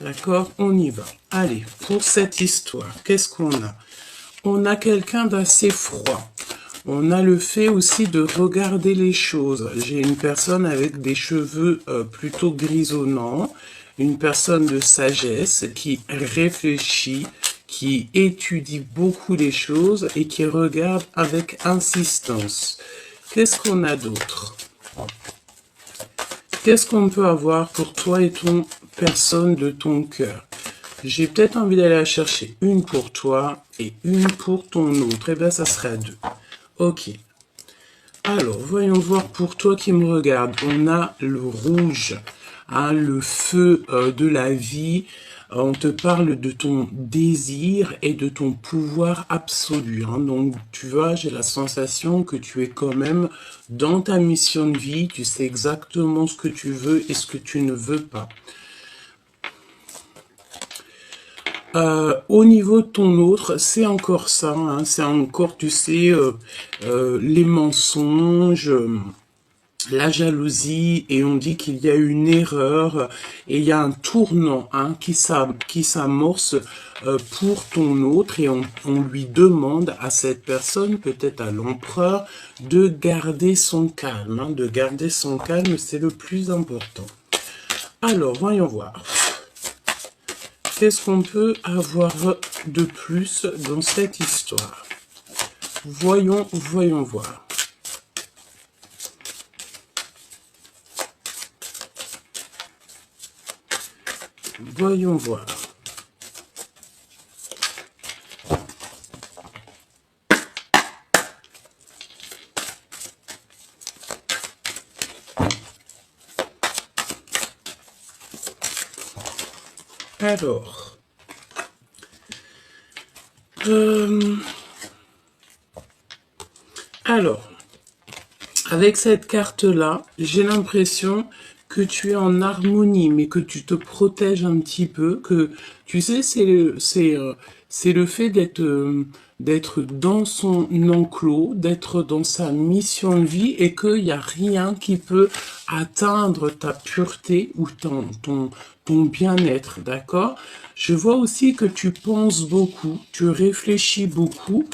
D'accord? On y va. Allez, pour cette histoire, qu'est-ce qu'on a? On a quelqu'un d'assez froid. On a le fait aussi de regarder les choses. J'ai une personne avec des cheveux plutôt grisonnants, une personne de sagesse qui réfléchit, qui étudie beaucoup les choses et qui regarde avec insistance. Qu'est-ce qu'on a d'autre? Qu'est-ce qu'on peut avoir pour toi et ton personne de ton cœur? J'ai peut-être envie d'aller la chercher une pour toi et une pour ton autre. Eh bien, ça sera deux. Ok. Alors, voyons voir pour toi qui me regarde. On a le rouge, hein, le feu de la vie. On te parle de ton désir et de ton pouvoir absolu. Hein. Donc, tu vois, j'ai la sensation que tu es quand même dans ta mission de vie. Tu sais exactement ce que tu veux et ce que tu ne veux pas. Au niveau de ton autre, c'est encore ça, hein, c'est encore, tu sais, les mensonges, la jalousie, et on dit qu'il y a une erreur, et il y a un tournant hein, qui s'amorce pour ton autre, et on lui demande à cette personne, peut-être à l'empereur, de garder son calme. Hein, de garder son calme, c'est le plus important. Alors, voyons voir. Qu'est-ce qu'on peut avoir de plus dans cette histoire? Voyons voir. Voyons voir. Alors, avec cette carte-là, j'ai l'impression que tu es en harmonie, mais que tu te protèges un petit peu, que tu sais, c'est le fait d'être dans son enclos, d'être dans sa mission de vie, et qu'il n'y a rien qui peut atteindre ta pureté ou ton bien-être, d'accord? Je vois aussi que tu penses beaucoup, tu réfléchis beaucoup,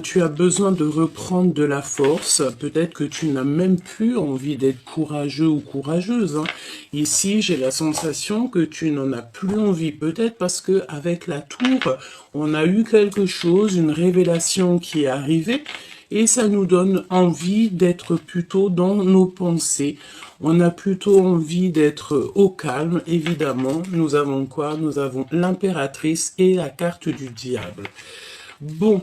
tu as besoin de reprendre de la force. Peut-être que tu n'as même plus envie d'être courageux ou courageuse. Hein. Ici, j'ai la sensation que tu n'en as plus envie. Peut-être parce que avec la tour, on a eu quelque chose, une révélation qui est arrivée. Et ça nous donne envie d'être plutôt dans nos pensées. On a plutôt envie d'être au calme, évidemment. Nous avons quoi? Nous avons l'impératrice et la carte du diable. Bon,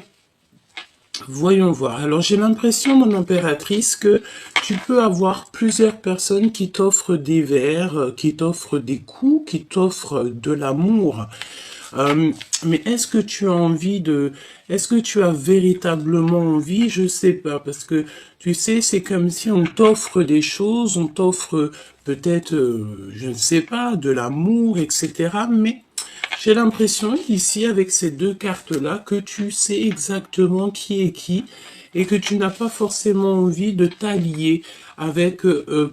voyons voir. Alors j'ai l'impression, mon impératrice, que tu peux avoir plusieurs personnes qui t'offrent des verres, qui t'offrent des coups, qui t'offrent de l'amour. Mais est-ce que tu as envie de... Est-ce que tu as véritablement envie? Je sais pas, parce que tu sais, c'est comme si on t'offre des choses, on t'offre peut-être, je ne sais pas, de l'amour, etc. Mais j'ai l'impression ici, avec ces deux cartes-là, que tu sais exactement qui est qui et que tu n'as pas forcément envie de t'allier avec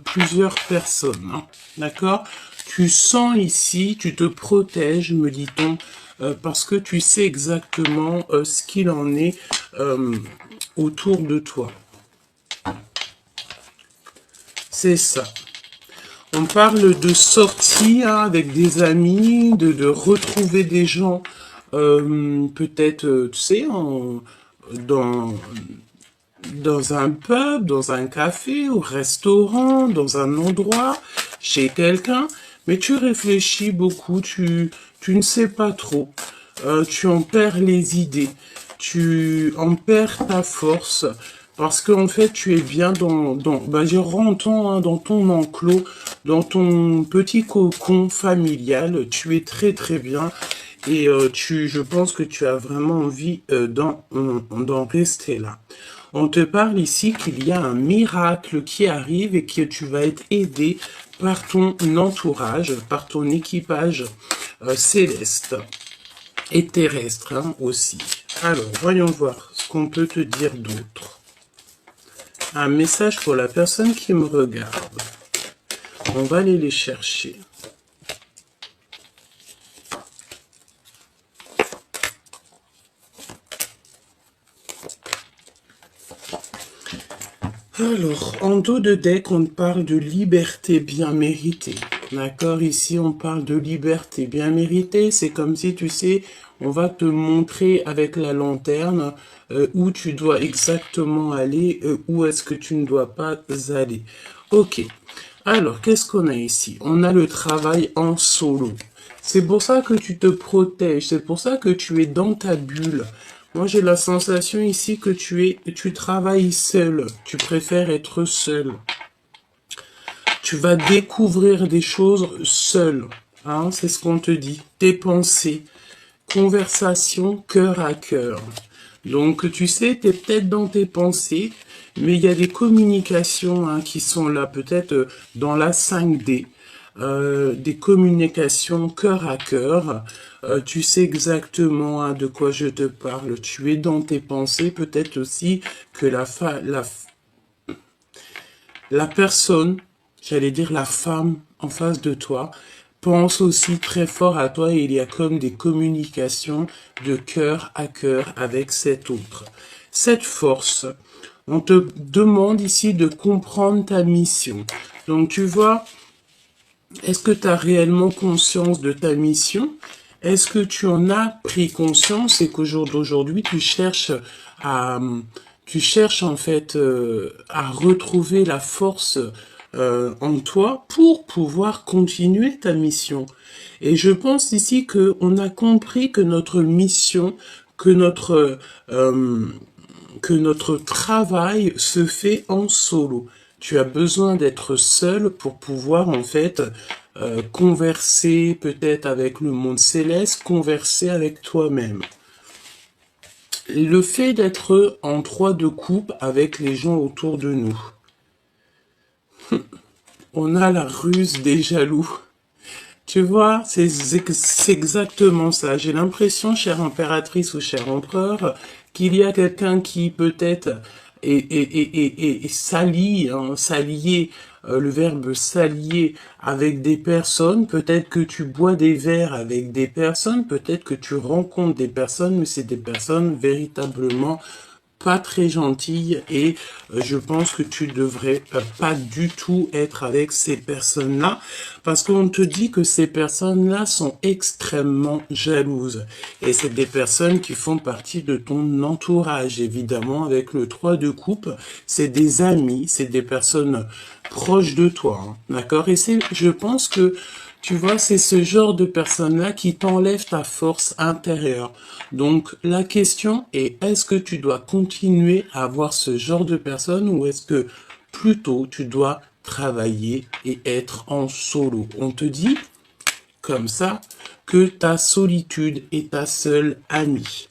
plusieurs personnes. Hein. D'accord? Tu sens ici, tu te protèges, me dit-on, parce que tu sais exactement ce qu'il en est autour de toi. C'est ça. On parle de sortie hein, avec des amis, de retrouver des gens, peut-être, tu sais, dans un pub, dans un café, au restaurant, dans un endroit, chez quelqu'un, mais tu réfléchis beaucoup, tu ne sais pas trop, tu en perds les idées, tu en perds ta force, parce qu'en fait, tu es bien je rentre hein, dans ton enclos, dans ton petit cocon familial, tu es très très bien, et je pense que tu as vraiment envie d'en rester là. On te parle ici qu'il y a un miracle qui arrive et que tu vas être aidé par ton entourage, par ton équipage céleste et terrestre hein, aussi. Alors, voyons voir ce qu'on peut te dire d'autre. Un message pour la personne qui me regarde. On va aller les chercher. Alors, en dos de deck, on parle de liberté bien méritée. D'accord? Ici, on parle de liberté bien méritée. C'est comme si, tu sais, on va te montrer avec la lanterne où tu dois exactement aller, où est-ce que tu ne dois pas aller. Ok. Alors, qu'est-ce qu'on a ici? On a le travail en solo. C'est pour ça que tu te protèges. C'est pour ça que tu es dans ta bulle. Moi, j'ai la sensation ici que tu travailles seul. Tu préfères être seul. Tu vas découvrir des choses seul. Hein, c'est ce qu'on te dit. Tes pensées. Conversation cœur à cœur. Donc, tu sais, tu es peut-être dans tes pensées, mais il y a des communications hein, qui sont là, peut-être dans la 5D. Des communications cœur à cœur. Tu sais exactement hein, de quoi je te parle. Tu es dans tes pensées. Peut-être aussi que la personne, j'allais dire la femme en face de toi, pense aussi très fort à toi et il y a comme des communications de cœur à cœur avec cet autre. Cette force, on te demande ici de comprendre ta mission. Donc tu vois, est-ce que tu as réellement conscience de ta mission? Est-ce que tu en as pris conscience et qu'au jour d'aujourd'hui, à, tu cherches en fait à retrouver la force en toi pour pouvoir continuer ta mission? Et je pense ici que on a compris que notre mission, que euh, que notre travail se fait en solo. Tu as besoin d'être seul pour pouvoir en fait converser peut-être avec le monde céleste, converser avec toi-même. Le fait d'être en 3 de coupe avec les gens autour de nous. On a la ruse des jaloux. Tu vois, c'est exactement ça. J'ai l'impression, chère impératrice ou cher empereur, qu'il y a quelqu'un qui peut-être est s'allie, hein, s'allier, le verbe s'allier avec des personnes. Peut-être que tu bois des verres avec des personnes, peut-être que tu rencontres des personnes, mais c'est des personnes véritablement pas très gentille et je pense que tu devrais pas du tout être avec ces personnes-là parce qu'on te dit que ces personnes-là sont extrêmement jalouses et c'est des personnes qui font partie de ton entourage évidemment avec le 3 de coupe, c'est des amis, c'est des personnes proches de toi, hein, d'accord? Et je pense que tu vois, c'est ce genre de personnes-là qui t'enlèvent ta force intérieure. Donc, la question est, est-ce que tu dois continuer à avoir ce genre de personnes ou est-ce que plutôt tu dois travailler et être en solo? On te dit, comme ça, que ta solitude est ta seule amie.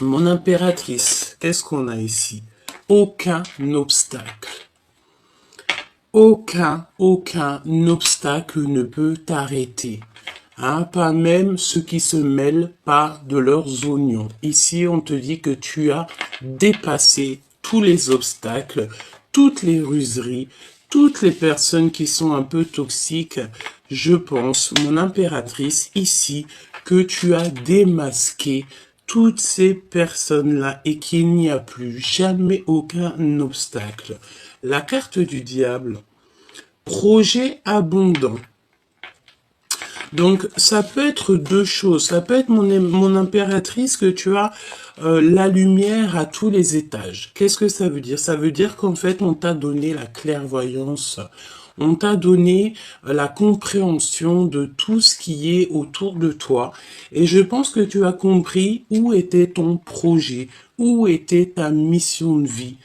Mon impératrice, qu'est-ce qu'on a ici? Aucun obstacle. Aucun obstacle ne peut t'arrêter. Hein, pas même ceux qui se mêlent pas de leurs oignons. Ici, on te dit que tu as dépassé tous les obstacles, toutes les ruseries, toutes les personnes qui sont un peu toxiques. Je pense, mon impératrice, ici, que tu as démasqué toutes ces personnes-là et qu'il n'y a plus jamais aucun obstacle. La carte du diable, projet abondant. Donc, ça peut être 2 choses. Ça peut être mon impératrice que tu as la lumière à tous les étages. Qu'est-ce que ça veut dire? Ça veut dire qu'en fait, on t'a donné la clairvoyance. On t'a donné la compréhension de tout ce qui est autour de toi. Et je pense que tu as compris où était ton projet, où était ta mission de vie.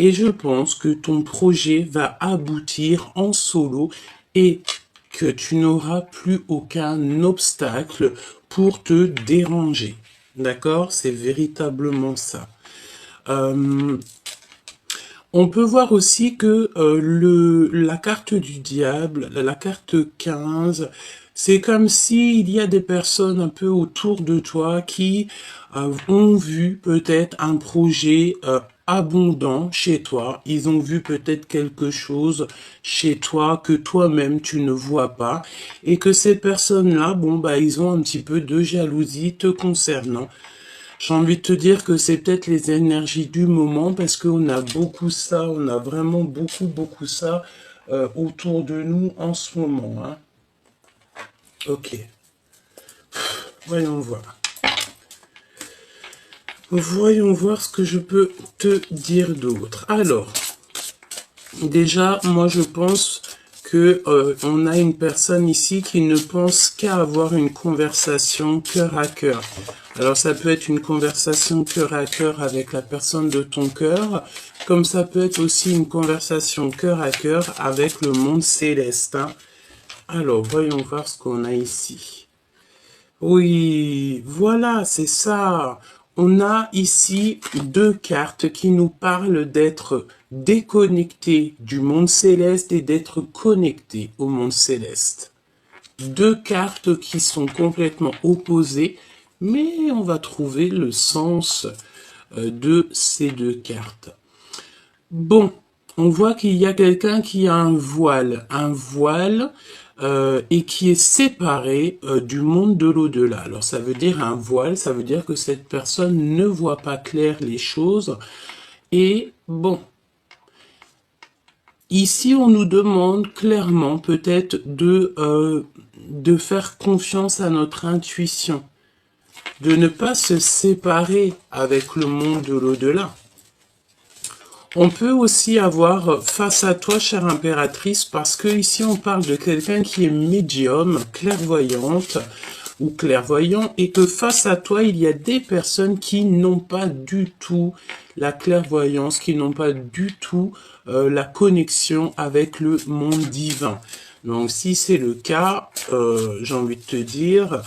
Et je pense que ton projet va aboutir en solo et que tu n'auras plus aucun obstacle pour te déranger. D'accord? C'est véritablement ça. On peut voir aussi que la carte du diable, la carte 15, c'est comme s'il y a des personnes un peu autour de toi qui ont vu peut-être un projet abondant chez toi. Ils ont vu peut-être quelque chose chez toi que toi-même tu ne vois pas et que ces personnes-là, bon bah ils ont un petit peu de jalousie te concernant. J'ai envie de te dire que c'est peut-être les énergies du moment parce qu'on a beaucoup ça, on a vraiment beaucoup ça autour de nous en ce moment. Hein. Ok, voyons voir. Voyons voir ce que je peux te dire d'autre. Alors, déjà, moi je pense que on a une personne ici qui ne pense qu'à avoir une conversation cœur à cœur. Alors ça peut être une conversation cœur à cœur avec la personne de ton cœur, comme ça peut être aussi une conversation cœur à cœur avec le monde céleste. Hein. Alors, voyons voir ce qu'on a ici. Oui, voilà, c'est ça. On a ici deux cartes qui nous parlent d'être déconnectés du monde céleste et d'être connectés au monde céleste. Deux cartes qui sont complètement opposées, mais on va trouver le sens de ces deux cartes. Bon, on voit qu'il y a quelqu'un qui a un voile et qui est séparé du monde de l'au-delà. Alors ça veut dire un voile, ça veut dire que cette personne ne voit pas clair les choses. Et bon, ici on nous demande clairement peut-être de faire confiance à notre intuition, de ne pas se séparer avec le monde de l'au-delà. On peut aussi avoir face à toi, chère impératrice, parce que ici on parle de quelqu'un qui est médium, clairvoyante ou clairvoyant, et que face à toi, il y a des personnes qui n'ont pas du tout la clairvoyance, qui n'ont pas du tout la connexion avec le monde divin. Donc si c'est le cas, j'ai envie de te dire,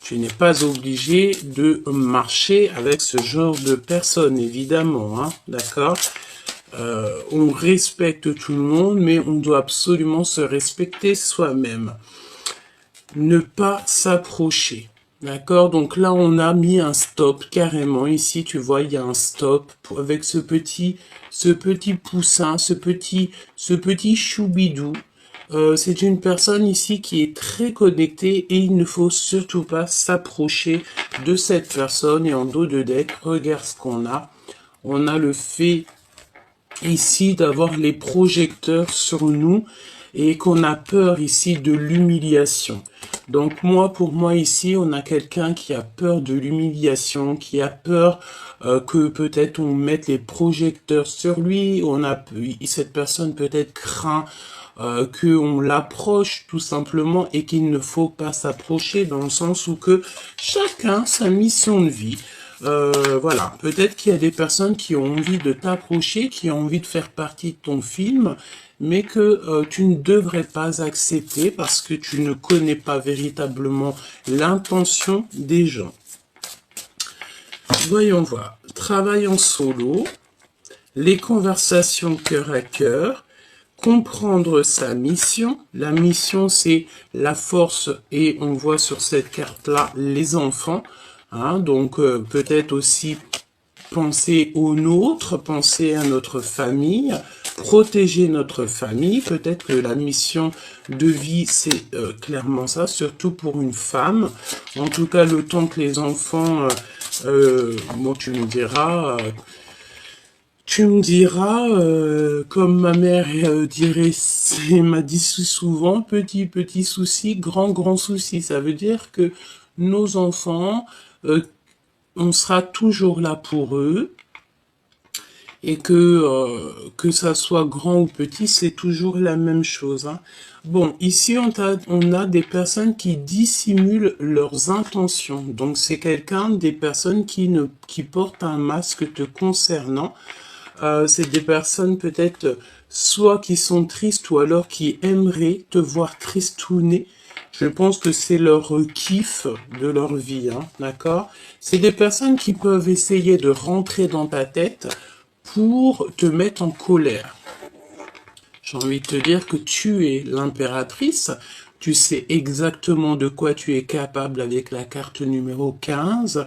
tu n'es pas obligé de marcher avec ce genre de personnes, évidemment, hein, d'accord? On respecte tout le monde, mais on doit absolument se respecter soi-même. Ne pas s'approcher, d'accord? Donc là, on a mis un stop, carrément. Ici, tu vois, il y a un stop avec ce petit poussin, ce petit choubidou. C'est une personne ici qui est très connectée et il ne faut surtout pas s'approcher de cette personne. Et en dos de deck, regarde ce qu'on a. On a le fait ici d'avoir les projecteurs sur nous et qu'on a peur ici de l'humiliation. Donc pour moi ici, on a quelqu'un qui a peur de l'humiliation, qui a peur que peut-être on mette les projecteurs sur lui. Cette personne peut-être craint qu'on l'approche tout simplement et qu'il ne faut pas s'approcher dans le sens où que chacun sa mission de vie. Voilà, peut-être qu'il y a des personnes qui ont envie de t'approcher, qui ont envie de faire partie de ton film, mais que tu ne devrais pas accepter parce que tu ne connais pas véritablement l'intention des gens. Voyons voir. Travail en solo, les conversations cœur à cœur, comprendre sa mission. La mission, c'est la force et on voit sur cette carte-là les enfants. Hein, donc peut-être aussi penser aux nôtres, penser à notre famille, protéger notre famille. Peut-être que la mission de vie, c'est clairement ça, surtout pour une femme. En tout cas, le temps que les enfants, bon, tu me diras... comme ma mère dirait, m'a dit souvent, petit souci, grand souci. Ça veut dire que nos enfants, on sera toujours là pour eux et que ça soit grand ou petit, c'est toujours la même chose. Hein. Bon, ici, on a des personnes qui dissimulent leurs intentions. Donc, c'est des personnes qui portent un masque te concernant. C'est des personnes peut-être soit qui sont tristes ou alors qui aimeraient te voir tristouner. Je pense que c'est leur kiff de leur vie, hein, d'accord? C'est des personnes qui peuvent essayer de rentrer dans ta tête pour te mettre en colère. J'ai envie de te dire que tu es l'impératrice, tu sais exactement de quoi tu es capable avec la carte numéro 15.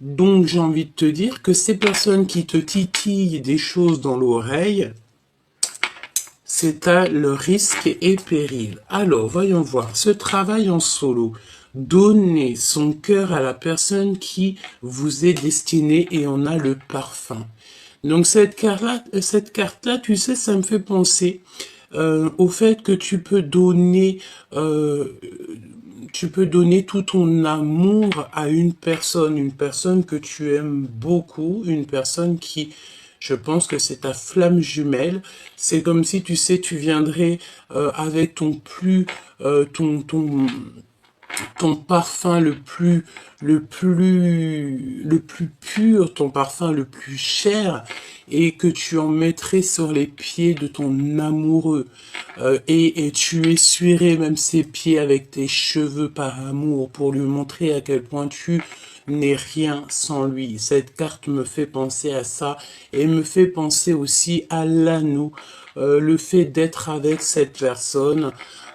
Donc, j'ai envie de te dire que ces personnes qui te titillent des choses dans l'oreille, c'est à le risque et péril. Alors, voyons voir. Ce travail en solo. Donner son cœur à la personne qui vous est destinée et on a le parfum. Donc cette carte-là, tu sais, ça me fait penser au fait que tu peux donner tout ton amour à une personne que tu aimes beaucoup, une personne qui, je pense que c'est ta flamme jumelle. C'est comme si, tu sais, tu viendrais avec ton parfum le plus pur, ton parfum le plus cher, et que tu en mettrais sur les pieds de ton amoureux, et tu essuierais même ses pieds avec tes cheveux par amour pour lui montrer à quel point tu n'es rien sans lui. Cette carte me fait penser à ça et me fait penser aussi à l'anneau, le fait d'être avec cette personne.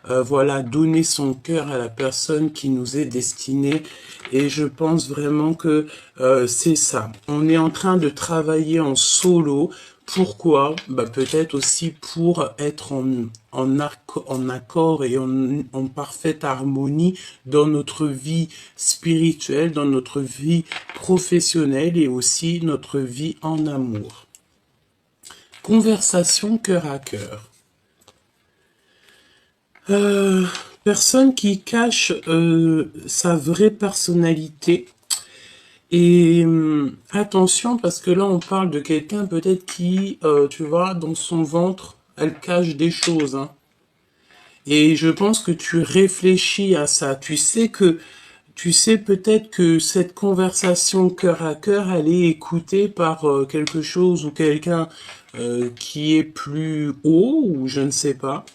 Voilà, donner son cœur à la personne qui nous est destinée. Et je pense vraiment que c'est ça. On est en train de travailler en solo. Pourquoi? Bah, peut-être aussi pour être en accord et en parfaite harmonie dans notre vie spirituelle, dans notre vie professionnelle et aussi notre vie en amour. Conversation cœur à cœur. Personne qui cache sa vraie personnalité. Et attention, parce que là, on parle de quelqu'un peut-être qui, tu vois, dans son ventre, elle cache des choses. Hein. Et je pense que tu réfléchis à ça. Tu sais peut-être que cette conversation cœur à cœur, elle est écoutée par quelque chose ou quelqu'un qui est plus haut, ou je ne sais pas.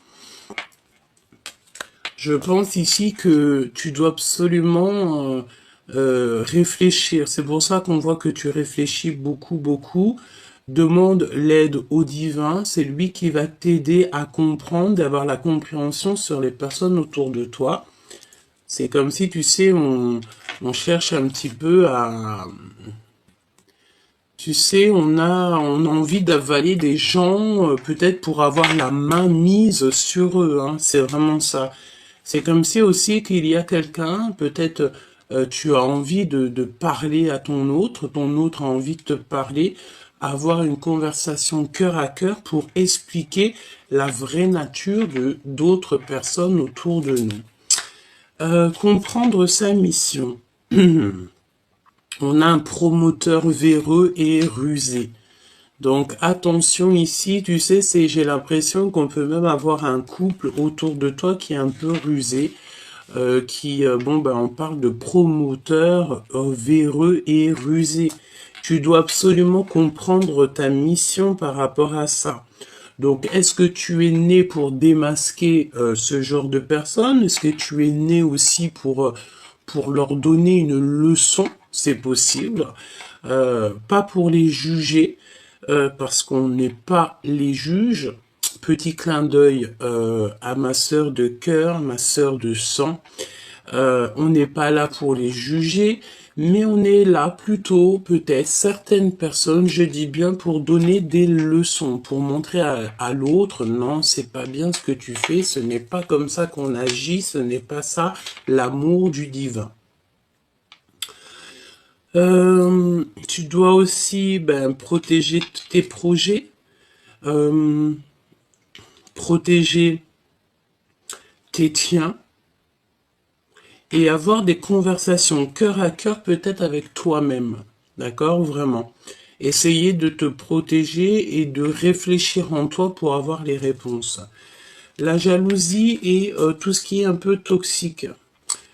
Je pense ici que tu dois absolument réfléchir. C'est pour ça qu'on voit que tu réfléchis beaucoup, beaucoup. Demande l'aide au divin. C'est lui qui va t'aider à comprendre, d'avoir la compréhension sur les personnes autour de toi. C'est comme si, tu sais, on cherche un petit peu à... Tu sais, on a envie d'avaler des gens, peut-être pour avoir la main mise sur eux. Hein. C'est vraiment ça. C'est comme si aussi qu'il y a quelqu'un, peut-être tu as envie de parler à ton autre a envie de te parler, avoir une conversation cœur à cœur pour expliquer la vraie nature de d'autres personnes autour de nous. Comprendre sa mission. On a un promoteur véreux et rusé. Donc attention ici, tu sais, j'ai l'impression qu'on peut même avoir un couple autour de toi qui est un peu rusé, on parle de promoteur véreux et rusé. Tu dois absolument comprendre ta mission par rapport à ça. Donc, est-ce que tu es né pour démasquer ce genre de personnes? Est-ce que tu es né aussi pour leur donner une leçon? C'est possible. Pas pour les juger, parce qu'on n'est pas les juges. Petit clin d'œil à ma sœur de cœur, ma sœur de sang. On n'est pas là pour les juger, mais on est là plutôt, peut-être, certaines personnes, je dis bien, pour donner des leçons, pour montrer à l'autre, non, c'est pas bien ce que tu fais, ce n'est pas comme ça qu'on agit, ce n'est pas ça l'amour du divin. Tu dois aussi protéger tes projets, protéger tes tiens, et avoir des conversations cœur à cœur peut-être avec toi-même, d'accord, vraiment. Essayer de te protéger et de réfléchir en toi pour avoir les réponses. La jalousie et tout ce qui est un peu toxique.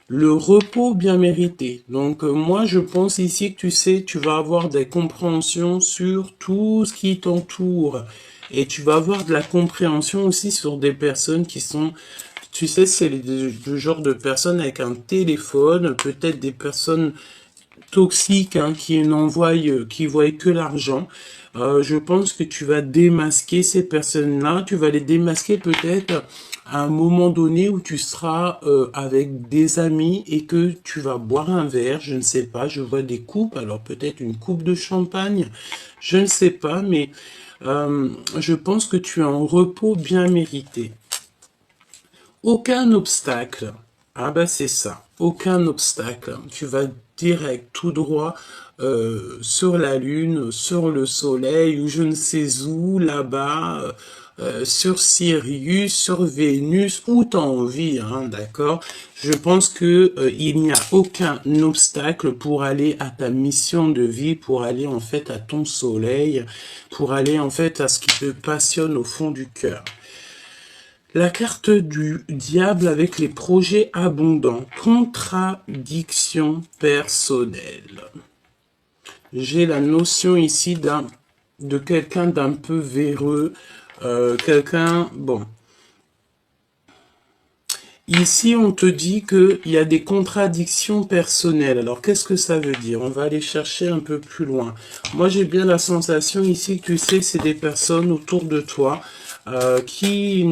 Le repos bien mérité. Donc moi je pense ici que tu sais, tu vas avoir des compréhensions sur tout ce qui t'entoure. Et tu vas avoir de la compréhension aussi sur des personnes qui sont... Tu sais, c'est le genre de personnes avec un téléphone, peut-être des personnes toxiques hein, qui voient que l'argent. Je pense que tu vas démasquer ces personnes-là. Tu vas les démasquer peut-être à un moment donné où tu seras avec des amis et que tu vas boire un verre. Je ne sais pas, je vois des coupes. Alors peut-être une coupe de champagne. Je ne sais pas, mais Je pense que tu es en repos bien mérité. Aucun obstacle. Ah bah c'est ça. Aucun obstacle. Tu vas direct, tout droit sur la Lune, sur le Soleil, ou je ne sais où, là-bas, sur Sirius, sur Vénus, où t'as envie, hein, d'accord? Je pense que il n'y a aucun obstacle pour aller à ta mission de vie, pour aller en fait à ton soleil, pour aller en fait à ce qui te passionne au fond du cœur. La carte du diable avec les projets abondants. Contradiction personnelle. J'ai la notion ici de quelqu'un d'un peu véreux. Quelqu'un... Bon. Ici, on te dit qu'il y a des contradictions personnelles. Alors, qu'est-ce que ça veut dire? On va aller chercher un peu plus loin. Moi, j'ai bien la sensation ici que tu sais, c'est des personnes autour de toi qui...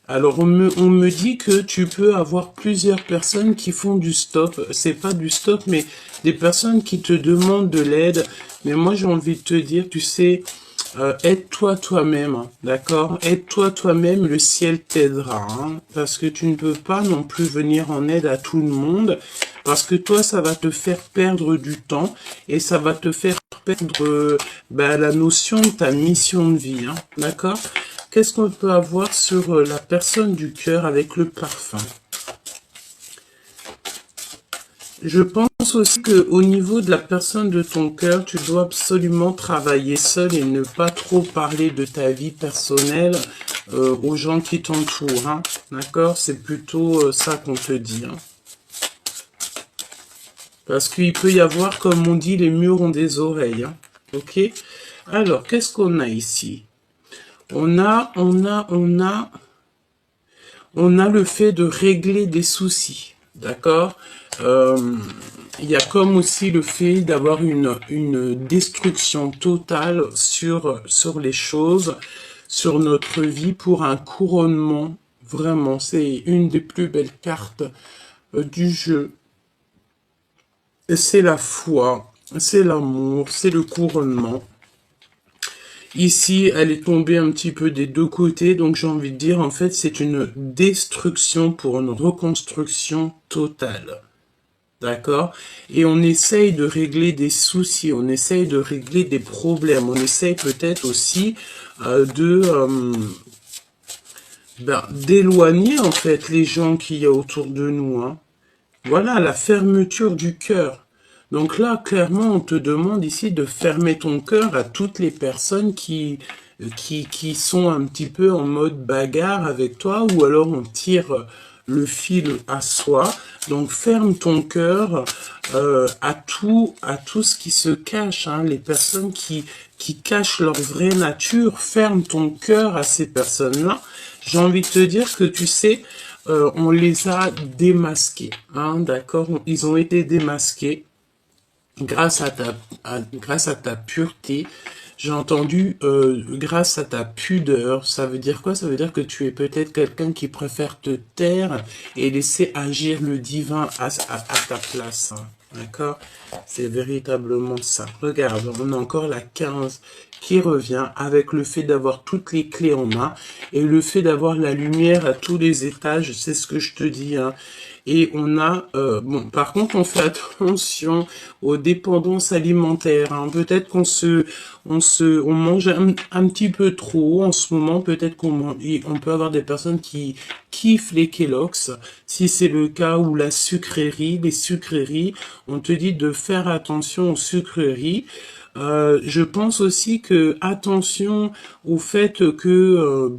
Alors, on me dit que tu peux avoir plusieurs personnes qui font du stop. C'est pas du stop, mais des personnes qui te demandent de l'aide. Mais moi, j'ai envie de te dire, tu sais, aide-toi toi-même, hein, d'accord? Aide-toi toi-même, le ciel t'aidera, hein, parce que tu ne peux pas non plus venir en aide à tout le monde, parce que toi, ça va te faire perdre du temps et ça va te faire perdre la notion de ta mission de vie, hein, d'accord? Qu'est-ce qu'on peut avoir sur la personne du cœur avec le parfum? Je pense aussi que au niveau de la personne de ton cœur, tu dois absolument travailler seul et ne pas trop parler de ta vie personnelle aux gens qui t'entourent. Hein, d'accord? C'est plutôt ça qu'on te dit. Hein. Parce qu'il peut y avoir, comme on dit, les murs ont des oreilles. Hein, ok? Alors, qu'est-ce qu'on a ici? On a le fait de régler des soucis, d'accord? Il y a comme aussi le fait d'avoir une destruction totale sur les choses, sur notre vie pour un couronnement. Vraiment, c'est une des plus belles cartes du jeu. C'est la foi, c'est l'amour, c'est le couronnement. Ici, elle est tombée un petit peu des deux côtés, donc j'ai envie de dire, en fait, c'est une destruction pour une reconstruction totale. D'accord? Et on essaye de régler des soucis, on essaye de régler des problèmes, on essaye peut-être aussi d'éloigner, en fait, les gens qu'il y a autour de nous, hein. Voilà, la fermeture du cœur. Donc là, clairement, on te demande ici de fermer ton cœur à toutes les personnes qui sont un petit peu en mode bagarre avec toi, ou alors on tire le fil à soi. Donc ferme ton cœur à tout ce qui se cache, hein, les personnes qui cachent leur vraie nature. Ferme ton cœur à ces personnes-là. J'ai envie de te dire que tu sais, on les a démasqués, hein, d'accord? Ils ont été démasqués grâce à ta pureté. J'ai entendu grâce à ta pudeur. Ça veut dire quoi? Ça veut dire que tu es peut-être quelqu'un qui préfère te taire et laisser agir le divin à ta place. Hein. D'accord? C'est véritablement ça. Regarde, on a encore la 15 qui revient avec le fait d'avoir toutes les clés en main et le fait d'avoir la lumière à tous les étages. C'est ce que je te dis, hein. Et on a, bon, par contre, on fait attention aux dépendances alimentaires. Hein. Peut-être on mange un petit peu trop en ce moment. Peut-être on peut avoir des personnes qui kiffent les Kellogg's. Si c'est le cas, ou la sucrerie, les sucreries, on te dit de faire attention aux sucreries. Je pense aussi que attention au fait que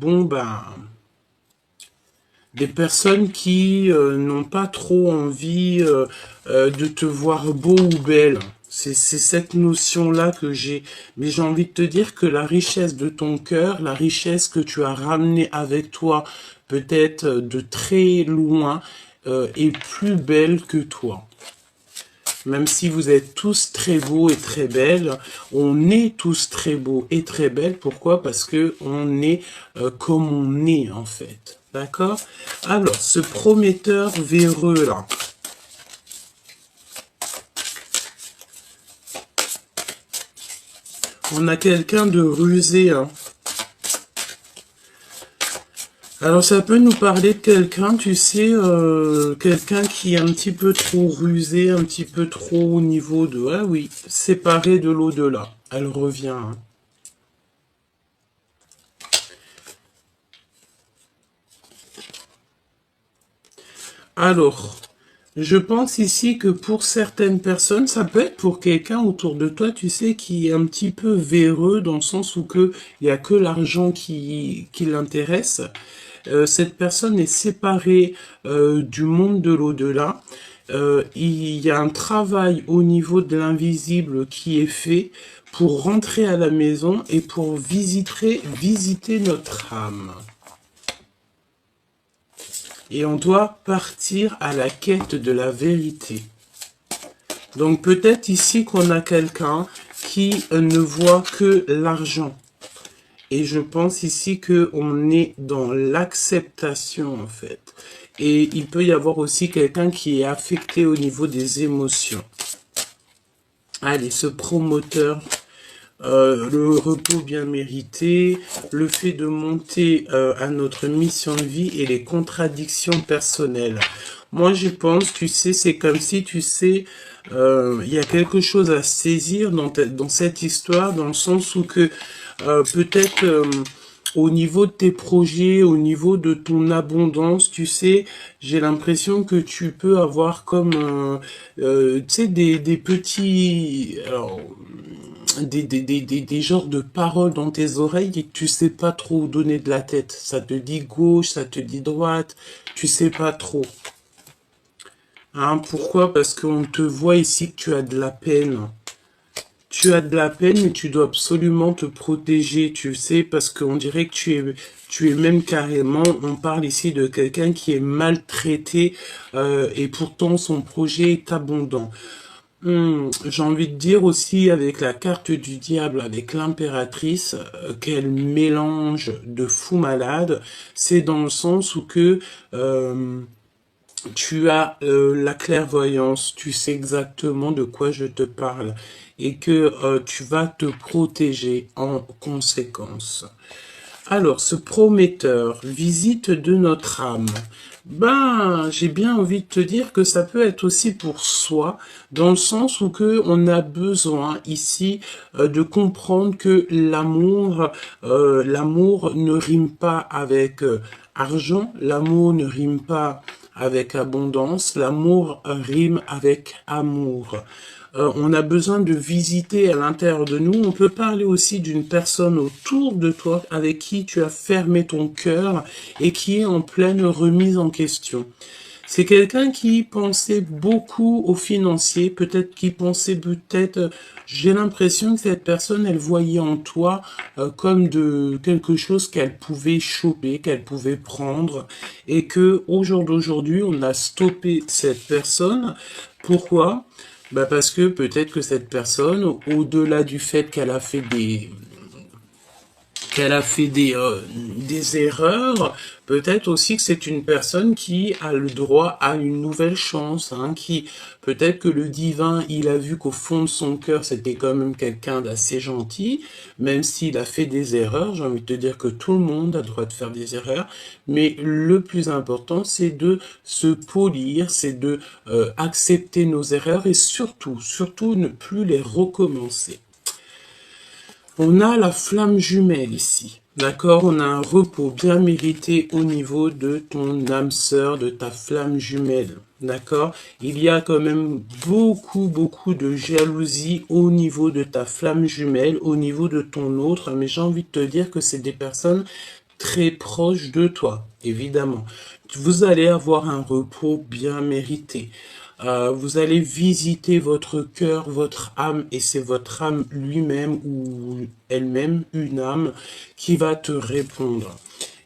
des personnes qui n'ont pas trop envie de te voir beau ou belle. C'est cette notion-là que j'ai. Mais j'ai envie de te dire que la richesse de ton cœur, la richesse que tu as ramenée avec toi, peut-être de très loin, est plus belle que toi. Même si vous êtes tous très beaux et très belles, on est tous très beaux et très belles. Pourquoi? Parce que on est comme on est en fait. D'accord? Alors, ce prometteur véreux là. On a quelqu'un de rusé, hein. Alors ça peut nous parler de quelqu'un, tu sais, quelqu'un qui est un petit peu trop rusé, un petit peu trop au niveau de... Ah oui, séparé de l'au-delà. Elle revient, hein. Alors, je pense ici que pour certaines personnes, ça peut être pour quelqu'un autour de toi, tu sais, qui est un petit peu véreux dans le sens où que il y a que l'argent qui l'intéresse. Cette personne est séparée du monde de l'au-delà. Il y a un travail au niveau de l'invisible qui est fait pour rentrer à la maison et pour visiter notre âme. Et on doit partir à la quête de la vérité. Donc peut-être ici qu'on a quelqu'un qui ne voit que l'argent. Et je pense ici qu'on est dans l'acceptation en fait. Et il peut y avoir aussi quelqu'un qui est affecté au niveau des émotions. Allez, ce promoteur, le repos bien mérité, le fait de monter à notre mission de vie et les contradictions personnelles. Moi, je pense, tu sais, c'est comme si, tu sais, il y a quelque chose à saisir dans cette histoire, dans le sens où que peut-être au niveau de tes projets, au niveau de ton abondance, tu sais, j'ai l'impression que tu peux avoir comme, tu sais, des petits... Alors, des genres de paroles dans tes oreilles et que tu sais pas trop où donner de la tête. Ça te dit gauche, ça te dit droite, tu sais pas trop. Hein, pourquoi? Parce qu'on te voit ici que tu as de la peine. Tu as de la peine, mais tu dois absolument te protéger, tu sais, parce qu'on dirait que tu es même carrément, on parle ici de quelqu'un qui est maltraité et pourtant son projet est abondant. J'ai envie de dire aussi avec la carte du diable, avec l'impératrice, quel mélange de fou malade. C'est dans le sens où que tu as la clairvoyance, tu sais exactement de quoi je te parle et que tu vas te protéger en conséquence. Alors, ce prometteur, visite de notre âme. Ben, j'ai bien envie de te dire que ça peut être aussi pour soi, dans le sens où que on a besoin ici de comprendre que l'amour ne rime pas avec argent, l'amour ne rime pas avec abondance, l'amour rime avec amour. On a besoin de visiter à l'intérieur de nous. On peut parler aussi d'une personne autour de toi avec qui tu as fermé ton cœur et qui est en pleine remise en question. C'est quelqu'un qui pensait beaucoup aux financiers, j'ai l'impression que cette personne, elle voyait en toi comme de quelque chose qu'elle pouvait choper, qu'elle pouvait prendre, et que au jour d'aujourd'hui, on a stoppé cette personne. Pourquoi? Bah parce que peut-être que cette personne, au-delà du fait qu'elle a fait des erreurs, peut-être aussi que c'est une personne qui a le droit à une nouvelle chance, hein, qui peut-être que le divin, il a vu qu'au fond de son cœur, c'était quand même quelqu'un d'assez gentil, même s'il a fait des erreurs. J'ai envie de te dire que tout le monde a le droit de faire des erreurs, mais le plus important, c'est de se polir, c'est de accepter nos erreurs et surtout ne plus les recommencer. On a la flamme jumelle ici, d'accord? On a un repos bien mérité au niveau de ton âme sœur, de ta flamme jumelle, d'accord? Il y a quand même beaucoup de jalousie au niveau de ta flamme jumelle, au niveau de ton autre, mais j'ai envie de te dire que c'est des personnes très proches de toi, évidemment. Vous allez avoir un repos bien mérité. Vous allez visiter votre cœur, votre âme, et c'est votre âme lui-même ou elle-même, une âme, qui va te répondre.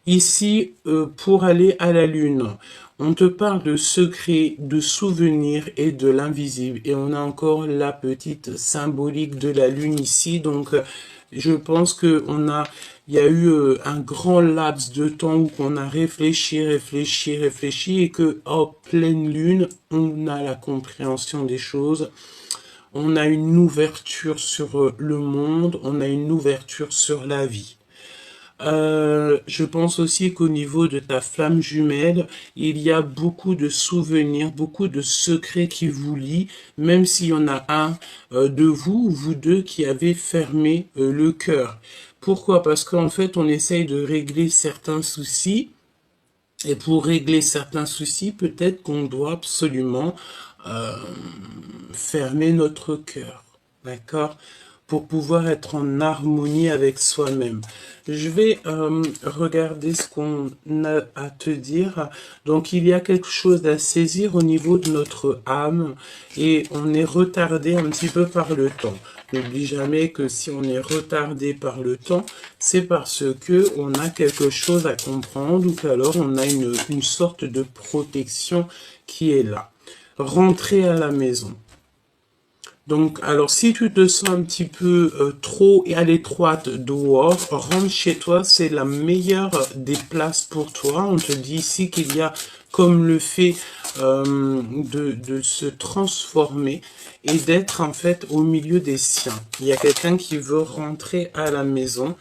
Ici, pour aller à la lune, on te parle de secrets, de souvenirs et de l'invisible. Et on a encore la petite symbolique de la lune ici. Donc, je pense que il y a eu un grand laps de temps où on a réfléchi, et que, en pleine lune, on a la compréhension des choses. on a une ouverture sur le monde, on a une ouverture sur la vie. Je pense aussi qu'au niveau de ta flamme jumelle, il y a beaucoup de souvenirs, beaucoup de secrets qui vous lient, même s'il y en a un de vous ou vous deux qui avez fermé le cœur. Pourquoi? Parce qu'en fait, on essaye de régler certains soucis, et pour régler certains soucis, peut-être qu'on doit absolument euh, fermer notre cœur. D'accord? Pour pouvoir être en harmonie avec soi-même. Je vais regarder ce qu'on a à te dire. Donc, il y a quelque chose à saisir au niveau de notre âme et on est retardé un petit peu par le temps. N'oublie jamais que si on est retardé par le temps, c'est parce que on a quelque chose à comprendre ou qu'alors on a une sorte de protection qui est là. Rentrer à la maison. Donc, alors, si tu te sens un petit peu trop à l'étroite dehors, rentre chez toi, c'est la meilleure des places pour toi. On te dit ici qu'il y a comme le fait de se transformer et d'être en fait au milieu des siens. Il y a quelqu'un qui veut rentrer à la maison,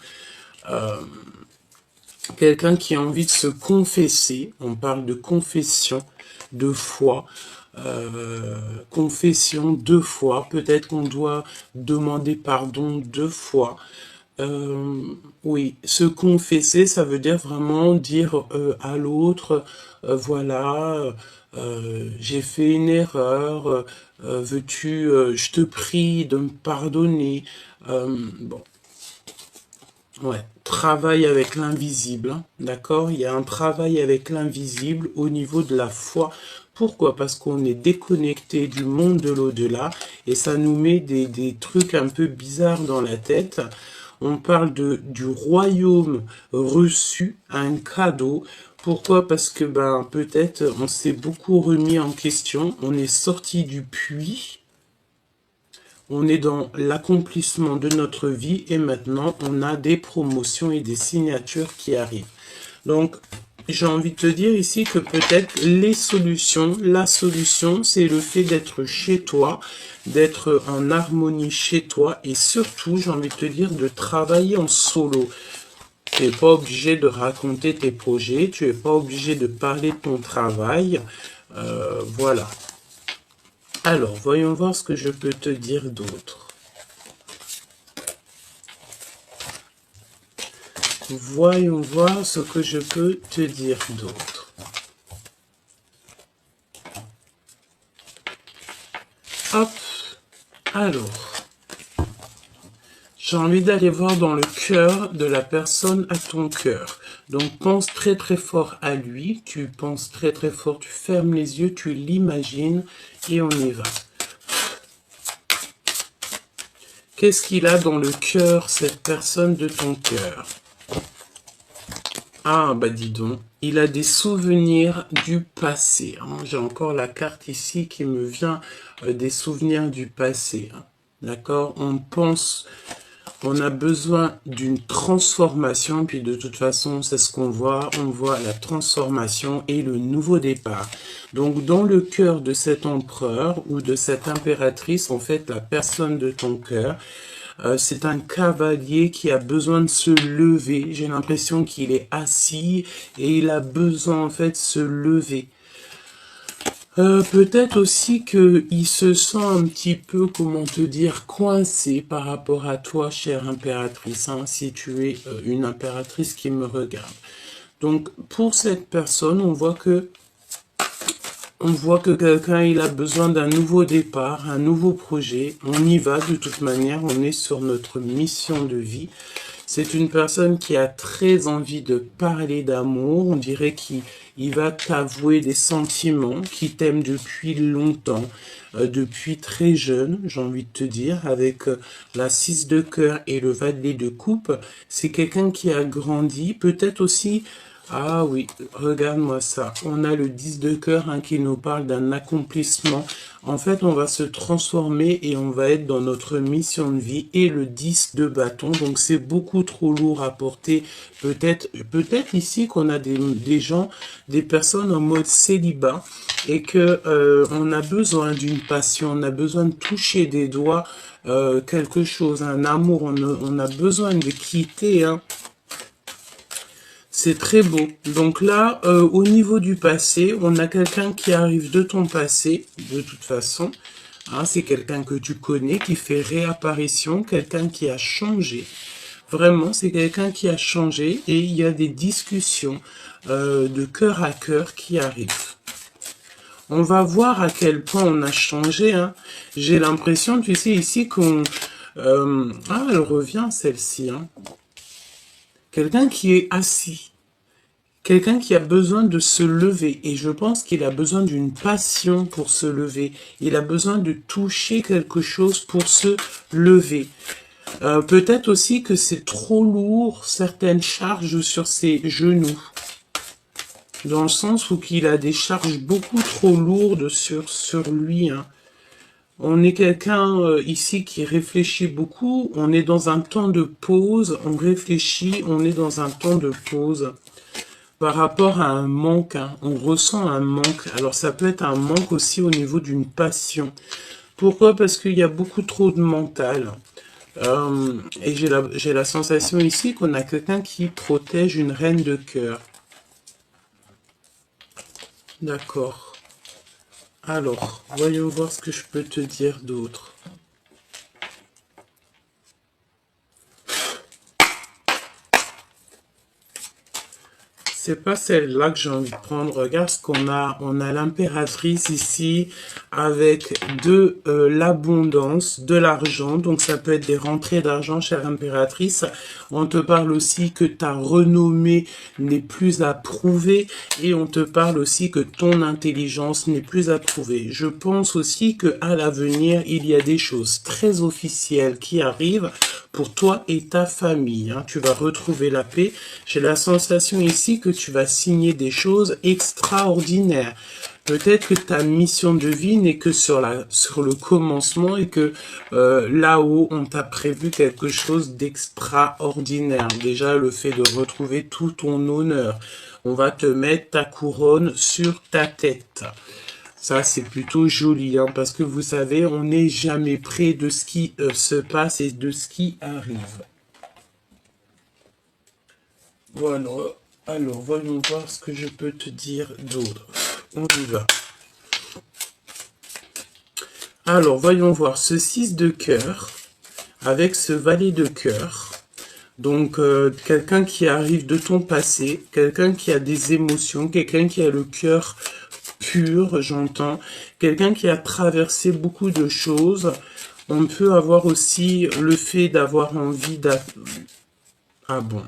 quelqu'un qui a envie de se confesser. On parle de confession, de foi. Confession 2 fois, peut-être qu'on doit demander pardon 2 fois. Oui, se confesser, ça veut dire vraiment dire à l'autre, voilà, j'ai fait une erreur, veux-tu, je te prie de me pardonner. Bon, ouais, travail avec l'invisible, hein, d'accord? Il y a un travail avec l'invisible au niveau de la foi. Pourquoi? Parce qu'on est déconnecté du monde de l'au-delà et ça nous met des trucs un peu bizarres dans la tête. On parle du royaume reçu, un cadeau. Pourquoi? Parce que ben peut-être on s'est beaucoup remis en question, on est sorti du puits. On est dans l'accomplissement de notre vie et maintenant on a des promotions et des signatures qui arrivent. Donc, j'ai envie de te dire ici que peut-être la solution, c'est le fait d'être chez toi, d'être en harmonie chez toi et surtout, j'ai envie de te dire, de travailler en solo. Tu n'es pas obligé de raconter tes projets, tu n'es pas obligé de parler de ton travail. Voilà. Alors, voyons voir ce que je peux te dire d'autre. Voyons voir ce que je peux te dire d'autre. Hop. Alors. J'ai envie d'aller voir dans le cœur de la personne à ton cœur. Donc, pense très très fort à lui. Tu penses très très fort. Tu fermes les yeux, tu l'imagines et on y va. Qu'est-ce qu'il a dans le cœur, cette personne de ton cœur? Ah, bah dis donc, il a des souvenirs du passé. Hein. J'ai encore la carte ici qui me vient des souvenirs du passé. Hein. D'accord? On a besoin d'une transformation, puis de toute façon, c'est ce qu'on voit. On voit la transformation et le nouveau départ. Donc, dans le cœur de cet empereur ou de cette impératrice, en fait, la personne de ton cœur, c'est un cavalier qui a besoin de se lever. J'ai l'impression qu'il est assis et il a besoin en fait de se lever. Peut-être aussi qu'il se sent un petit peu, comment te dire, coincé par rapport à toi, chère impératrice, hein, si tu es une impératrice qui me regarde. Donc, pour cette personne, on voit que quelqu'un, il a besoin d'un nouveau départ, un nouveau projet. On y va de toute manière, on est sur notre mission de vie. C'est une personne qui a très envie de parler d'amour. On dirait qu'il va t'avouer des sentiments, qui t'aime depuis longtemps, depuis très jeune, j'ai envie de te dire, avec la 6 de cœur et le valet de coupe. C'est quelqu'un qui a grandi, peut-être aussi. Ah oui, regarde-moi ça. On a le 10 de cœur hein, qui nous parle d'un accomplissement En fait, on va se transformer et on va être dans notre mission de vie et le 10 de bâton. Donc, c'est beaucoup trop lourd à porter. Peut-être ici qu'on a des gens, des personnes en mode célibat et que on a besoin d'une passion, on a besoin de toucher des doigts quelque chose, un amour. On a besoin de quitter, hein. C'est très beau. Donc là, au niveau du passé, on a quelqu'un qui arrive de ton passé, de toute façon. Hein, c'est quelqu'un que tu connais, qui fait réapparition, quelqu'un qui a changé. Vraiment, c'est quelqu'un qui a changé et il y a des discussions de cœur à cœur qui arrivent. On va voir à quel point on a changé. Hein. J'ai l'impression, tu sais, ici qu'on... ah, elle revient celle-ci. Hein. Quelqu'un qui est assis. Quelqu'un qui a besoin de se lever. Et je pense qu'il a besoin d'une passion pour se lever. Il a besoin de toucher quelque chose pour se lever. Peut-être aussi que c'est trop lourd, certaines charges sur ses genoux. Dans le sens où il a des charges beaucoup trop lourdes sur lui. Hein. On est quelqu'un ici qui réfléchit beaucoup. On est dans un temps de pause. On réfléchit. On est dans un temps de pause. Par rapport à un manque, hein, on ressent un manque. Alors ça peut être un manque aussi au niveau d'une passion. Pourquoi? Parce qu'il y a beaucoup trop de mental. Et j'ai la sensation ici qu'on a quelqu'un qui protège une reine de cœur. D'accord. Alors, voyons voir ce que je peux te dire d'autre. C'est pas celle-là que j'ai envie de prendre. Regarde ce qu'on a. On a l'impératrice ici avec de l'abondance, de l'argent. Donc ça peut être des rentrées d'argent, chère impératrice. On te parle aussi que ta renommée n'est plus à prouver. Et on te parle aussi que ton intelligence n'est plus à prouver. Je pense aussi que à l'avenir, il y a des choses très officielles qui arrivent pour toi et ta famille. Hein. Tu vas retrouver la paix. J'ai la sensation ici que tu vas signer des choses extraordinaires. Peut-être que ta mission de vie n'est que sur le commencement et que là-haut, on t'a prévu quelque chose d'extraordinaire. Déjà, le fait de retrouver tout ton honneur. On va te mettre ta couronne sur ta tête. Ça, c'est plutôt joli, hein, parce que vous savez, on n'est jamais près de ce qui se passe et de ce qui arrive. Voilà. Alors, voyons voir ce que je peux te dire d'autre. On y va. Alors, voyons voir ce 6 de cœur avec ce valet de cœur. Donc, quelqu'un qui arrive de ton passé, quelqu'un qui a des émotions, quelqu'un qui a le cœur pur, j'entends, quelqu'un qui a traversé beaucoup de choses. On peut avoir aussi le fait d'avoir envie Ah bon.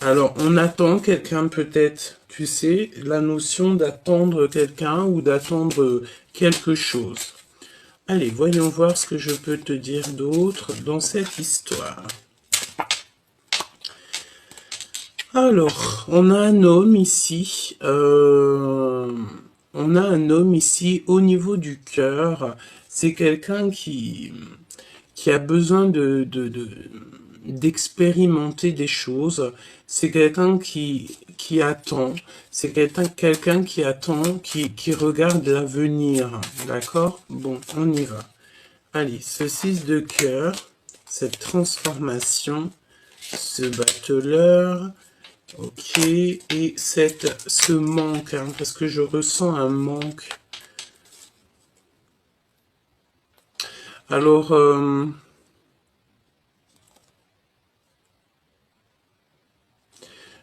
Alors, on attend quelqu'un peut-être, tu sais, la notion d'attendre quelqu'un ou d'attendre quelque chose. Allez, voyons voir ce que je peux te dire d'autre dans cette histoire. Alors, on a un homme ici, au niveau du cœur. C'est quelqu'un qui a besoin d'expérimenter des choses. C'est quelqu'un qui attend. C'est quelqu'un qui attend, qui regarde l'avenir. D'accord? Bon, on y va. Allez, ce 6 de cœur, cette transformation, ce battleur, ok, et ce manque, hein, parce que je ressens un manque. Alors,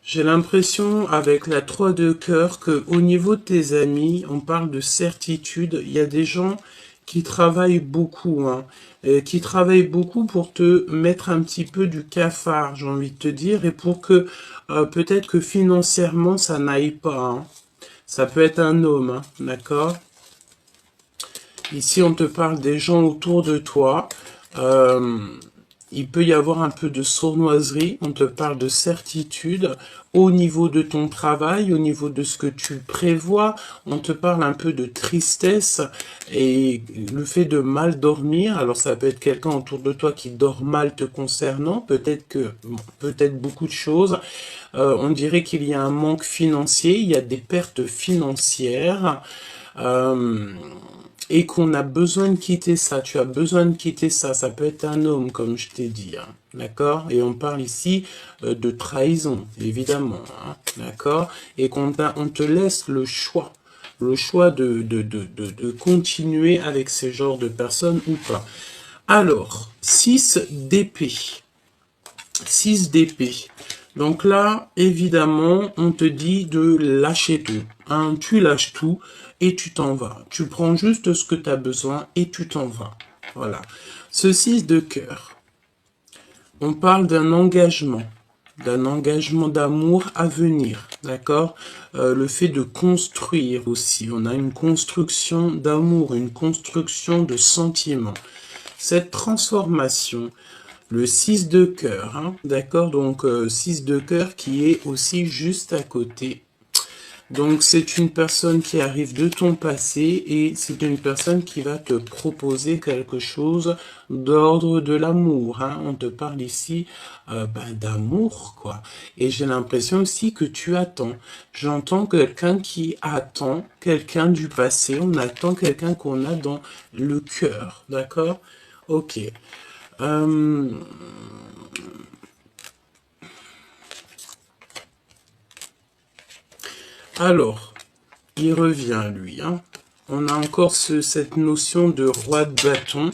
j'ai l'impression, avec la 3 de cœur, que au niveau de tes amis, on parle de certitude. Il y a des gens qui travaillent beaucoup, hein, qui travaillent beaucoup pour te mettre un petit peu du cafard, j'ai envie de te dire, et pour que peut-être que financièrement, ça n'aille pas. Hein. Ça peut être un homme, hein, d'accord? Ici, on te parle des gens autour de toi. il peut y avoir un peu de sournoiserie, on te parle de certitude au niveau de ton travail, au niveau de ce que tu prévois, on te parle un peu de tristesse et le fait de mal dormir. Alors ça peut être quelqu'un autour de toi qui dort mal te concernant, peut-être beaucoup de choses. On dirait qu'il y a un manque financier, il y a des pertes financières. Euh, et qu'on a besoin de quitter ça, tu as besoin de quitter ça, ça peut être un homme, comme je t'ai dit, hein, d'accord? Et on parle ici de trahison, évidemment, hein, d'accord? Et on te laisse le choix de continuer avec ces genres de personnes ou pas. Alors, 6 d'épée. 6 d'épée. Donc là, évidemment, on te dit de lâcher tout. Hein, tu lâches tout et tu t'en vas. Tu prends juste ce que tu as besoin et tu t'en vas. Voilà. Ce 6 de cœur, on parle d'un engagement d'amour à venir, d'accord? Le fait de construire aussi. On a une construction d'amour, une construction de sentiments. Cette transformation, le 6 de cœur, hein, d'accord? Donc 6 de cœur qui est aussi juste à côté. Donc c'est une personne qui arrive de ton passé et c'est une personne qui va te proposer quelque chose d'ordre de l'amour. Hein. On te parle ici d'amour, quoi. Et j'ai l'impression aussi que tu attends. J'entends quelqu'un qui attend, quelqu'un du passé. On attend quelqu'un qu'on a dans le cœur, d'accord? Ok. Alors, il revient, lui. Hein. On a encore cette notion de roi de bâton.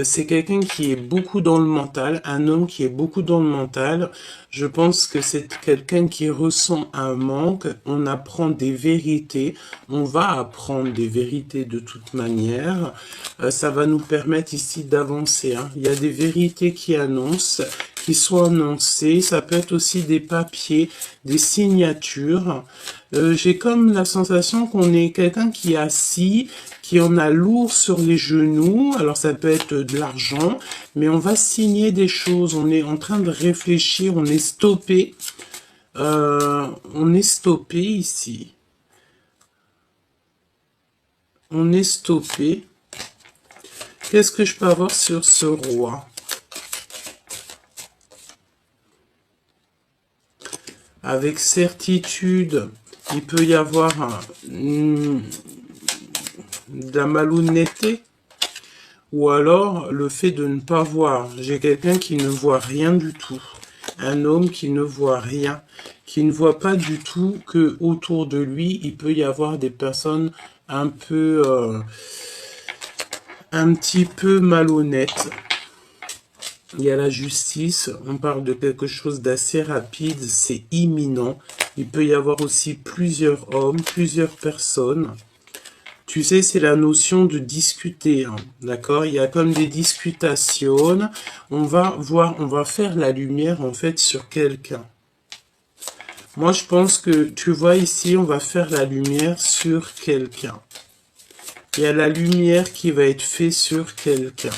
C'est quelqu'un qui est beaucoup dans le mental, un homme qui est beaucoup dans le mental. Je pense que c'est quelqu'un qui ressent un manque. On apprend des vérités. On va apprendre des vérités de toute manière. Ça va nous permettre ici d'avancer. Hein. Il y a des vérités qui sont annoncées. Ça peut être aussi des papiers, des signatures. J'ai comme la sensation qu'on est quelqu'un qui est assis, qui en a lourd sur les genoux. Alors ça peut être de l'argent, mais on va signer des choses. On est en train de réfléchir, on est stoppé. On est stoppé ici. On est stoppé. Qu'est-ce que je peux avoir sur ce roi? Avec certitude, il peut y avoir de la malhonnêteté. Ou alors, le fait de ne pas voir. J'ai quelqu'un qui ne voit rien du tout. Un homme qui ne voit rien. Qui ne voit pas du tout que autour de lui, il peut y avoir des personnes un petit peu malhonnêtes. Il y a la justice. On parle de quelque chose d'assez rapide. C'est imminent. Il peut y avoir aussi plusieurs hommes, plusieurs personnes. Tu sais, c'est la notion de discuter, hein, d'accord? Il y a comme des discutations. On va faire la lumière, en fait, sur quelqu'un. Moi, je pense que, tu vois ici, on va faire la lumière sur quelqu'un. Il y a la lumière qui va être faite sur quelqu'un.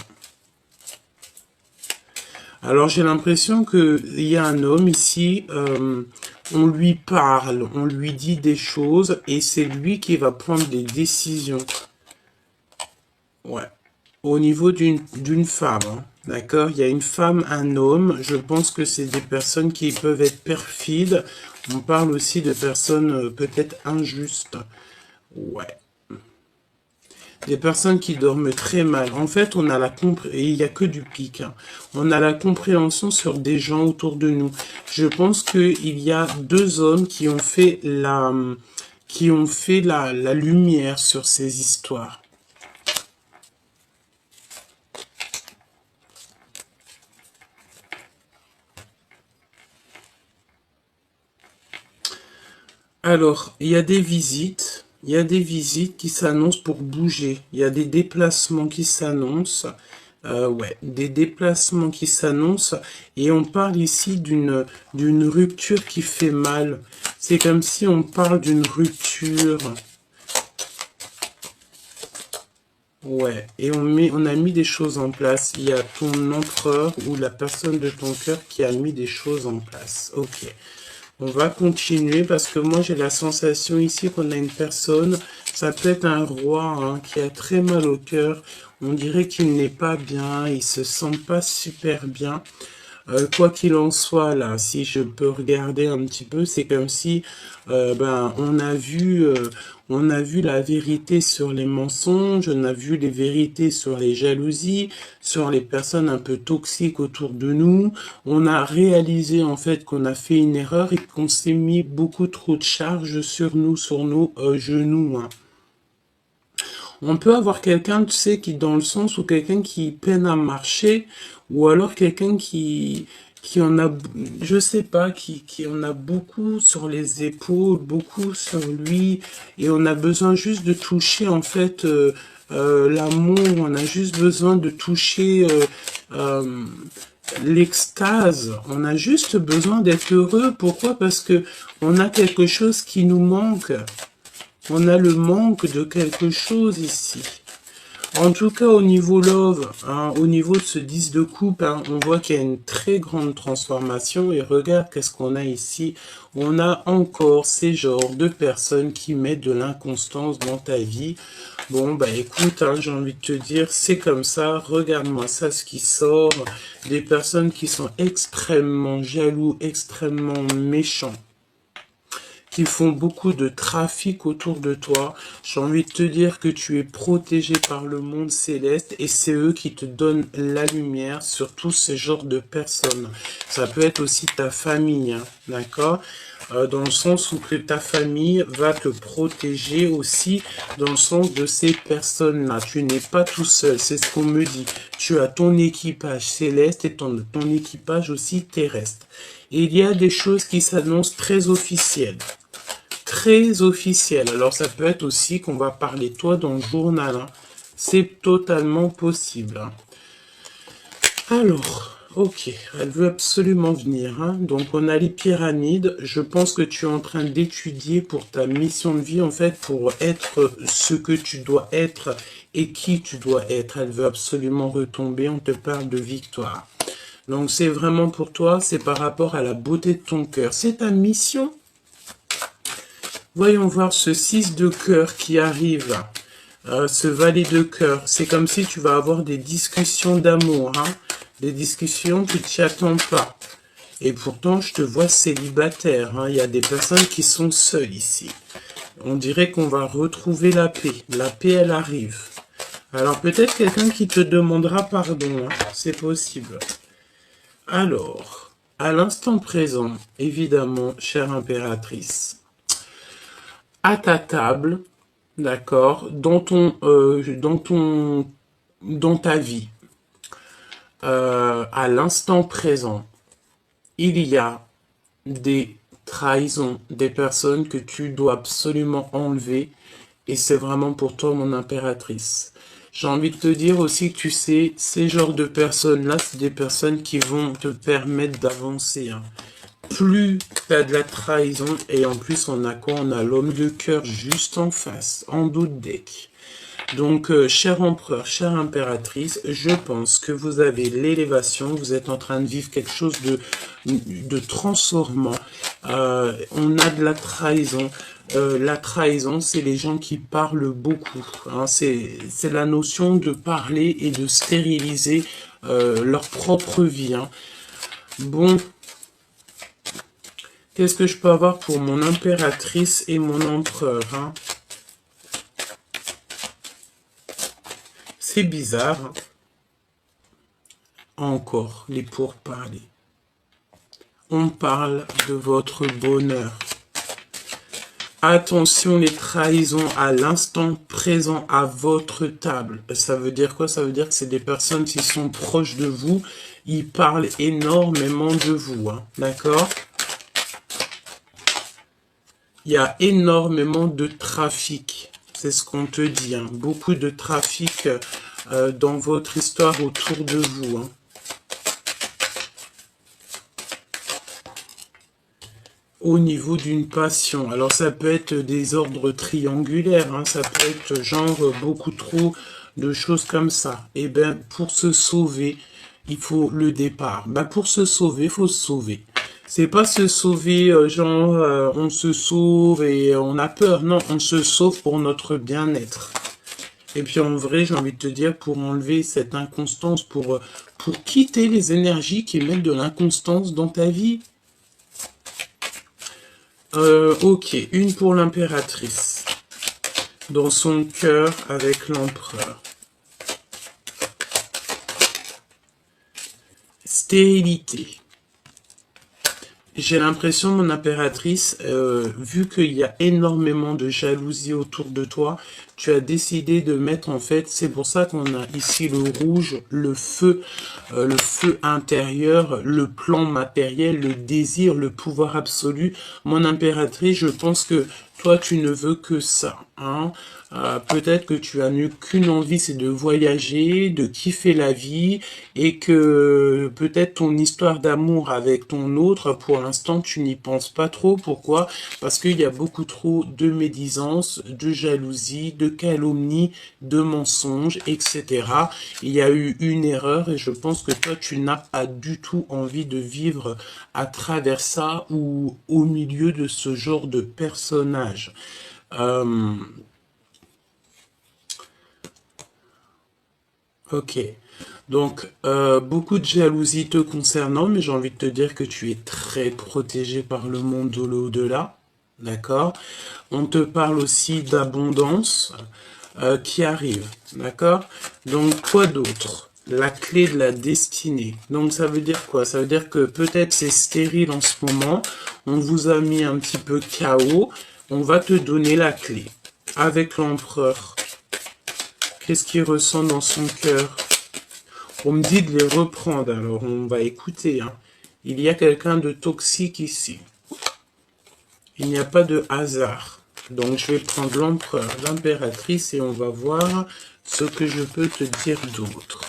Alors, j'ai l'impression qu'il y a un homme ici, on lui parle, on lui dit des choses, et c'est lui qui va prendre des décisions. Ouais. Au niveau d'une femme, hein, d'accord? Il y a une femme, un homme. Je pense que c'est des personnes qui peuvent être perfides. On parle aussi de personnes peut-être injustes. Ouais. Des personnes qui dorment très mal. En fait, on a et il n'y a que du pic. Hein. On a la compréhension sur des gens autour de nous. Je pense qu'il y a deux hommes qui ont fait la lumière sur ces histoires. Alors, il y a des visites. Il y a des visites qui s'annoncent pour bouger. Il y a des déplacements qui s'annoncent. Ouais, des déplacements qui s'annoncent. Et on parle ici d'une rupture qui fait mal. C'est comme si on parle d'une rupture. Ouais, et on a mis des choses en place. Il y a ton empereur ou la personne de ton cœur qui a mis des choses en place. Ok. On va continuer parce que moi j'ai la sensation ici qu'on a une personne, ça peut être un roi hein, qui a très mal au cœur. On dirait qu'il n'est pas bien, il se sent pas super bien. Quoi qu'il en soit, là, si je peux regarder un petit peu, c'est comme si, on a vu la vérité sur les mensonges, on a vu les vérités sur les jalousies, sur les personnes un peu toxiques autour de nous. On a réalisé en fait qu'on a fait une erreur et qu'on s'est mis beaucoup trop de charges sur nos genoux, hein. On peut avoir quelqu'un, tu sais, qui dans le sens où quelqu'un qui peine à marcher, ou alors quelqu'un qui en a, je sais pas, qui en a beaucoup sur les épaules, beaucoup sur lui, et on a besoin juste de toucher, en fait, l'amour, on a juste besoin de toucher l'extase, on a juste besoin d'être heureux. Pourquoi? Parce que on a quelque chose qui nous manque. On a le manque de quelque chose ici. En tout cas, au niveau love, hein, au niveau de ce 10 de coupe, hein, on voit qu'il y a une très grande transformation. Et regarde qu'est-ce qu'on a ici. On a encore ces genres de personnes qui mettent de l'inconstance dans ta vie. Bon, bah écoute, hein, j'ai envie de te dire, c'est comme ça. Regarde-moi ça, ce qui sort. Des personnes qui sont extrêmement jaloux, extrêmement méchants, qui font beaucoup de trafic autour de toi. J'ai envie de te dire que tu es protégé par le monde céleste et c'est eux qui te donnent la lumière sur tous ces genres de personnes. Ça peut être aussi ta famille, hein, d'accord? Dans le sens où que ta famille va te protéger aussi dans le sens de ces personnes-là. Tu n'es pas tout seul, c'est ce qu'on me dit. Tu as ton équipage céleste et ton équipage aussi terrestre. Et il y a des choses qui s'annoncent très officielles. Très officiel. Alors ça peut être aussi qu'on va parler de toi dans le journal, hein. C'est totalement possible, hein. Alors, ok, elle veut absolument venir, hein. Donc on a les pyramides. Je pense que tu es en train d'étudier pour ta mission de vie, en fait, pour être ce que tu dois être et qui tu dois être. Elle veut absolument retomber. On te parle de victoire. Donc c'est vraiment pour toi, c'est par rapport à la beauté de ton cœur. C'est ta mission. Voyons voir ce 6 de cœur qui arrive, ce valet de cœur. C'est comme si tu vas avoir des discussions d'amour, hein, des discussions que tu n'y attends pas. Et pourtant, je te vois célibataire, hein. Il y a des personnes qui sont seules ici. On dirait qu'on va retrouver la paix. La paix, elle arrive. Alors peut-être quelqu'un qui te demandera pardon, hein. C'est possible. Alors, à l'instant présent, évidemment, chère impératrice, à ta table, d'accord, dans ta vie, à l'instant présent, il y a des trahisons, des personnes que tu dois absolument enlever, et c'est vraiment pour toi, mon impératrice. J'ai envie de te dire aussi que tu sais, ces genres de personnes-là, c'est des personnes qui vont te permettre d'avancer, hein. Plus t'as de la trahison, et en plus on a quoi? On a l'homme de cœur juste en face, en dos de deck. Donc, cher empereur, chère impératrice, je pense que vous avez l'élévation, vous êtes en train de vivre quelque chose de transformant. On a de la trahison. La trahison, c'est les gens qui parlent beaucoup, hein. C'est la notion de parler et de stériliser leur propre vie, hein. Bon, qu'est-ce que je peux avoir pour mon impératrice et mon empereur, hein? C'est bizarre, hein. Encore les pourparlers. On parle de votre bonheur. Attention, les trahisons à l'instant présent à votre table. Ça veut dire quoi? Ça veut dire que c'est des personnes qui sont proches de vous. Ils parlent énormément de vous, hein. D'accord? Il y a énormément de trafic. C'est ce qu'on te dit, hein. Beaucoup de trafic dans votre histoire autour de vous, hein. Au niveau d'une passion. Alors ça peut être des ordres triangulaires, hein. Ça peut être genre beaucoup trop de choses comme ça. Et ben, pour se sauver, il faut le départ. Ben, pour se sauver, il faut se sauver. C'est pas se sauver, genre, on se sauve et on a peur. Non, on se sauve pour notre bien-être. Et puis en vrai, j'ai envie de te dire, pour enlever cette inconstance, pour quitter les énergies qui mettent de l'inconstance dans ta vie. Ok, une pour l'impératrice. Dans son cœur avec l'empereur. Stérilité. J'ai l'impression, mon impératrice, vu qu'il y a énormément de jalousie autour de toi, tu as décidé de mettre en fait, c'est pour ça qu'on a ici le rouge, le feu intérieur, le plan matériel, le désir, le pouvoir absolu. Mon impératrice, je pense que toi, tu ne veux que ça, hein. Peut-être que tu as n'eu qu'une envie, c'est de voyager, de kiffer la vie, et que peut-être ton histoire d'amour avec ton autre, pour l'instant, tu n'y penses pas trop. Pourquoi? Parce qu'il y a beaucoup trop de médisance, de jalousie, de calomnie, de mensonges, etc. Il y a eu une erreur et je pense que toi, tu n'as pas du tout envie de vivre à travers ça ou au milieu de ce genre de personnage. Ok. Donc, beaucoup de jalousie te concernant, mais j'ai envie de te dire que tu es très protégé par le monde de l'au-delà. D'accord? On te parle aussi d'abondance qui arrive. D'accord? Donc, quoi d'autre? La clé de la destinée. Donc, ça veut dire quoi? Ça veut dire que peut-être c'est stérile en ce moment. On vous a mis un petit peu KO. On va te donner la clé. Avec l'empereur. Qu'est-ce qu'il ressent dans son cœur? On me dit de les reprendre, alors on va écouter. Hein. Il y a quelqu'un de toxique ici. Il n'y a pas de hasard. Donc je vais prendre l'empereur, l'impératrice et on va voir ce que je peux te dire d'autre.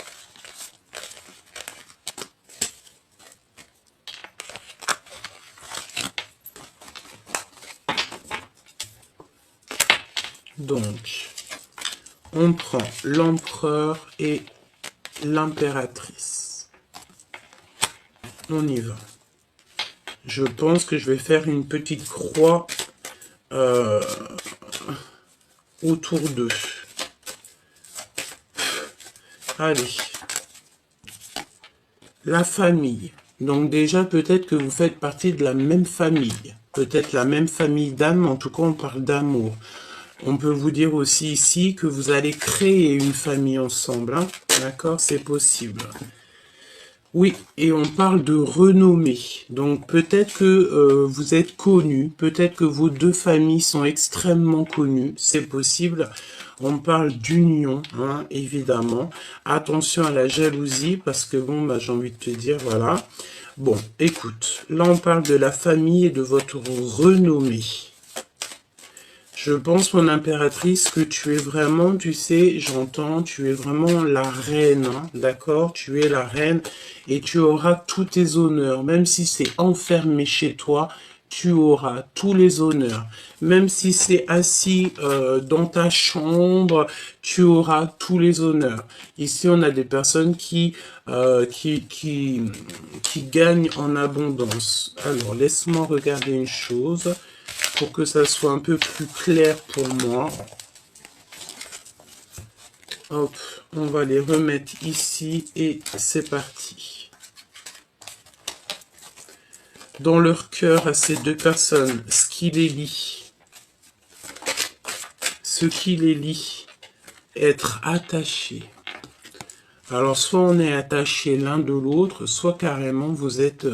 Donc, on prend l'empereur et l'impératrice. On y va. Je pense que je vais faire une petite croix autour d'eux. Allez. La famille. Donc déjà, peut-être que vous faites partie de la même famille. Peut-être la même famille d'âme, en tout cas, on parle d'amour. On peut vous dire aussi ici que vous allez créer une famille ensemble. Hein. D'accord? C'est possible. Oui, et on parle de renommée. Donc peut-être que vous êtes connus, peut-être que vos deux familles sont extrêmement connues, c'est possible. On parle d'union, hein, évidemment. Attention à la jalousie, parce que bon, bah, j'ai envie de te dire, voilà. Bon, écoute, là on parle de la famille et de votre renommée. Je pense, mon impératrice, que tu es vraiment, tu sais, j'entends, tu es vraiment la reine, hein, d'accord? Tu es la reine et tu auras tous tes honneurs. Même si c'est enfermé chez toi, tu auras tous les honneurs. Même si c'est assis dans ta chambre, tu auras tous les honneurs. Ici, on a des personnes qui gagnent en abondance. Alors, laisse-moi regarder une chose pour que ça soit un peu plus clair pour moi. Hop, on va les remettre ici et c'est parti. Dans leur cœur à ces deux personnes, ce qui les lie, être attaché. Alors soit on est attaché l'un de l'autre, soit carrément vous êtes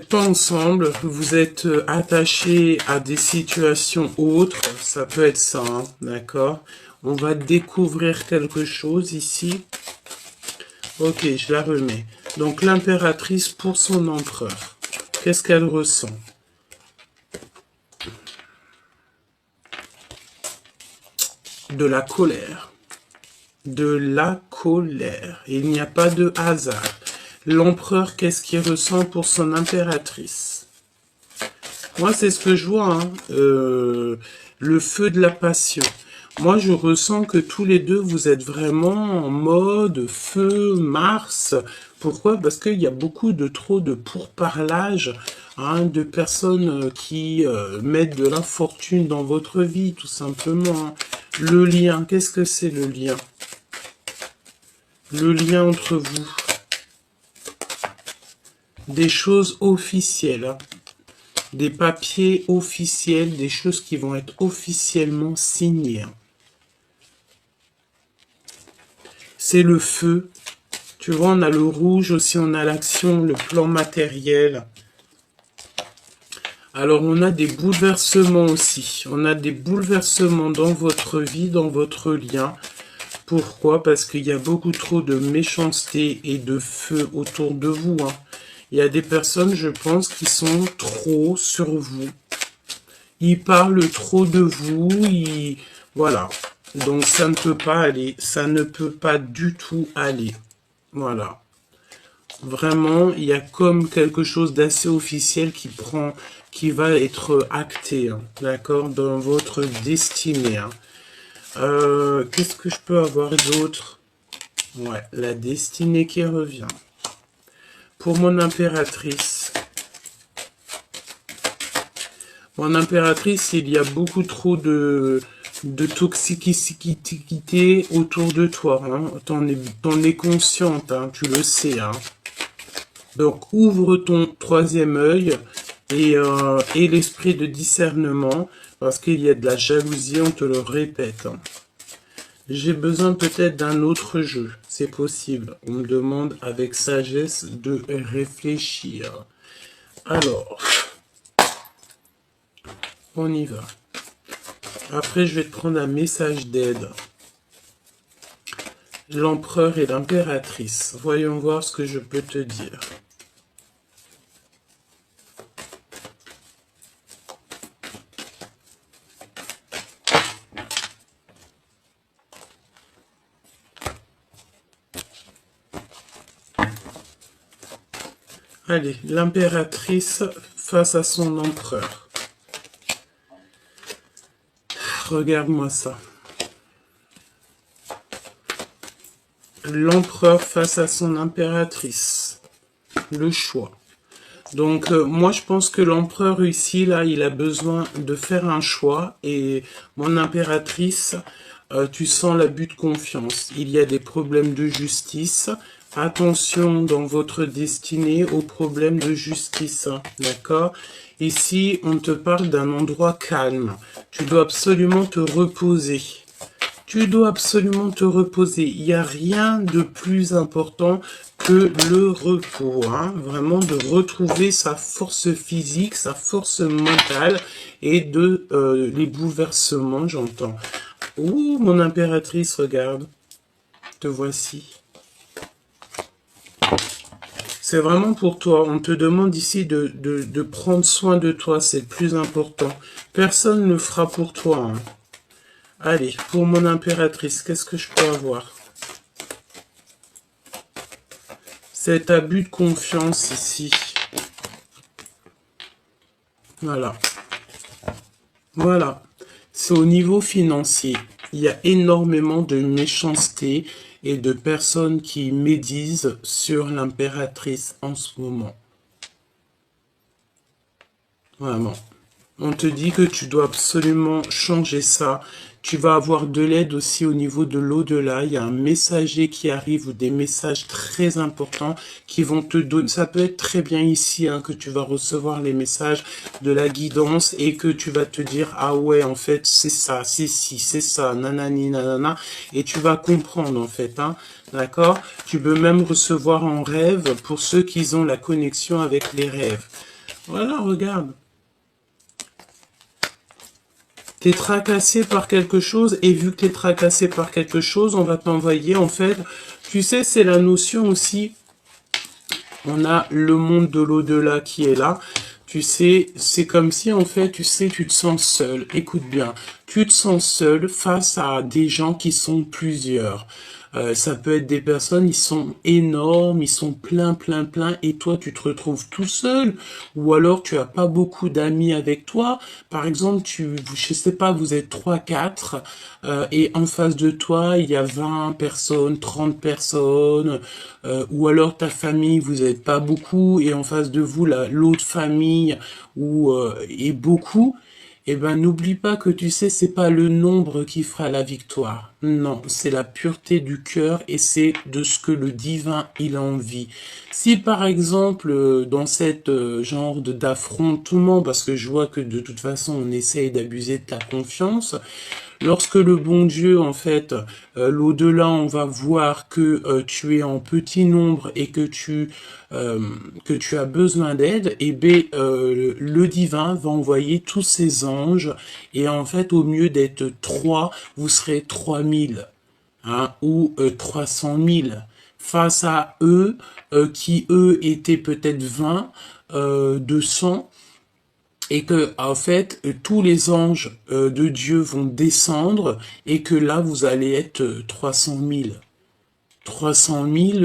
pas ensemble, vous êtes attachés à des situations autres, ça peut être ça, hein, d'accord? On va découvrir quelque chose ici. Ok, je la remets. Donc l'impératrice pour son empereur, qu'est-ce qu'elle ressent? De la colère. De la colère. Il n'y a pas de hasard. L'empereur, qu'est-ce qu'il ressent pour son impératrice? Moi, c'est ce que je vois. Hein. Le feu de la passion. Moi, je ressens que tous les deux, vous êtes vraiment en mode feu, Mars. Pourquoi? Parce qu'il y a beaucoup de trop de pourparlage, hein, de personnes qui mettent de l'infortune dans votre vie, tout simplement, hein. Le lien, qu'est-ce que c'est le lien? Le lien entre vous. Des choses officielles, hein. Des papiers officiels, des choses qui vont être officiellement signées, hein. C'est le feu. Tu vois, on a le rouge aussi, on a l'action, le plan matériel. Alors, on a des bouleversements aussi. On a des bouleversements dans votre vie, dans votre lien. Pourquoi? Parce qu'il y a beaucoup trop de méchanceté et de feu autour de vous, hein. Il y a des personnes, je pense, qui sont trop sur vous. Ils parlent trop de vous. Voilà. Donc, ça ne peut pas aller. Ça ne peut pas du tout aller. Voilà. Vraiment, il y a comme quelque chose d'assez officiel qui va être acté, hein, d'accord, dans votre destinée, hein. Qu'est-ce que je peux avoir d'autre? Ouais, la destinée qui revient. Pour mon impératrice. Mon impératrice, il y a beaucoup trop de toxicité autour de toi, hein. T'en es consciente, hein, tu le sais, hein. Donc, ouvre ton troisième œil et l'esprit de discernement, parce qu'il y a de la jalousie, on te le répète, hein. J'ai besoin peut-être d'un autre jeu, c'est possible. On me demande avec sagesse de réfléchir. Alors, on y va. Après, je vais te prendre un message d'aide. L'empereur et l'impératrice. Voyons voir ce que je peux te dire. Allez, l'impératrice face à son empereur. Regarde-moi ça. L'empereur face à son impératrice. Le choix. Donc, moi, je pense que l'empereur ici, là, il a besoin de faire un choix. Et mon impératrice, tu sens l'abus de confiance. Il y a des problèmes de justice. Attention dans votre destinée aux problèmes de justice, hein, d'accord? Ici, on te parle d'un endroit calme. Tu dois absolument te reposer. Tu dois absolument te reposer. Il n'y a rien de plus important que le repos, hein. Vraiment de retrouver sa force physique, sa force mentale et de les bouleversements, j'entends. Ouh, mon impératrice, regarde. Te voici. C'est vraiment pour toi. On te demande ici de prendre soin de toi. C'est le plus important. Personne ne le fera pour toi, hein. Allez, pour mon impératrice, qu'est-ce que je peux avoir? Cet abus de confiance ici. Voilà. Voilà. C'est au niveau financier. Il y a énormément de méchanceté et de personnes qui médisent sur l'impératrice en ce moment. Vraiment. On te dit que tu dois absolument changer ça. Tu vas avoir de l'aide aussi au niveau de l'au-delà. Il y a un messager qui arrive ou des messages très importants qui vont te donner. Ça peut être très bien ici, hein, que tu vas recevoir les messages de la guidance et que tu vas te dire, ah ouais, en fait, c'est ça, c'est ci, c'est ça, nanani, nanana. Et tu vas comprendre, en fait, hein. D'accord? Tu peux même recevoir en rêve pour ceux qui ont la connexion avec les rêves. Voilà, regarde. T'es tracassé par quelque chose, et vu que t'es tracassé par quelque chose, on va t'envoyer, en fait, tu sais, c'est la notion aussi, on a le monde de l'au-delà qui est là, tu sais, c'est comme si, en fait, tu sais, tu te sens seul, écoute bien, tu te sens seul face à des gens qui sont plusieurs. Ça peut être des personnes, ils sont énormes, ils sont plein, plein, plein, et toi, tu te retrouves tout seul, ou alors tu as pas beaucoup d'amis avec toi. Par exemple, je sais pas, vous êtes 3, 4, et en face de toi, il y a 20 personnes, 30 personnes, ou alors ta famille, vous êtes pas beaucoup, et en face de vous, l'autre famille, est beaucoup. Eh ben, n'oublie pas que tu sais, c'est pas le nombre qui fera la victoire. Non, c'est la pureté du cœur et c'est de ce que le divin il a envie. Si par exemple, dans cette genre d'affrontement, parce que je vois que de toute façon on essaye d'abuser de ta confiance, lorsque le bon Dieu, en fait, l'au-delà, on va voir que tu es en petit nombre et que tu as besoin d'aide, et bien le divin va envoyer tous ses anges, et en fait, au mieux d'être 3, vous serez 3000, hein, ou 300 000. Face à eux, qui eux étaient peut-être 20, 200, et que en fait tous les anges de Dieu vont descendre et que là vous allez être 300 000. 300 000,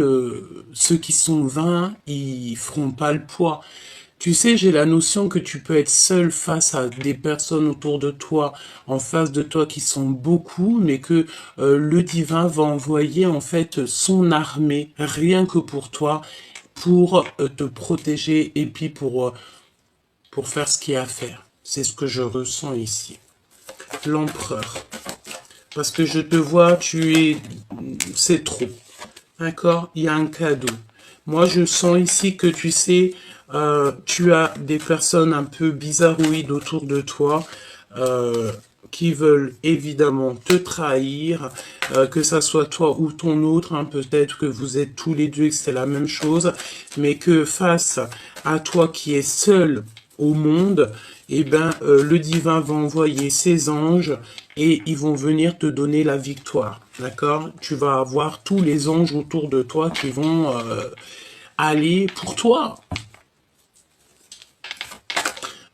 ceux qui sont 20, ils feront pas le poids. Tu sais, j'ai la notion que tu peux être seul face à des personnes autour de toi, en face de toi qui sont beaucoup, mais que le divin va envoyer en fait son armée rien que pour toi, pour te protéger et puis pour faire ce qu'il y a à faire. C'est ce que je ressens ici. L'empereur. Parce que je te vois, c'est trop. D'accord? Il y a un cadeau. Moi, je sens ici que tu sais, tu as des personnes un peu bizarroïdes autour de toi, qui veulent évidemment te trahir, que ça soit toi ou ton autre, hein, peut-être que vous êtes tous les deux et que c'est la même chose, mais que face à toi qui es seul au monde, eh ben, le divin va envoyer ses anges et ils vont venir te donner la victoire. D'accord? Tu vas avoir tous les anges autour de toi qui vont aller pour toi.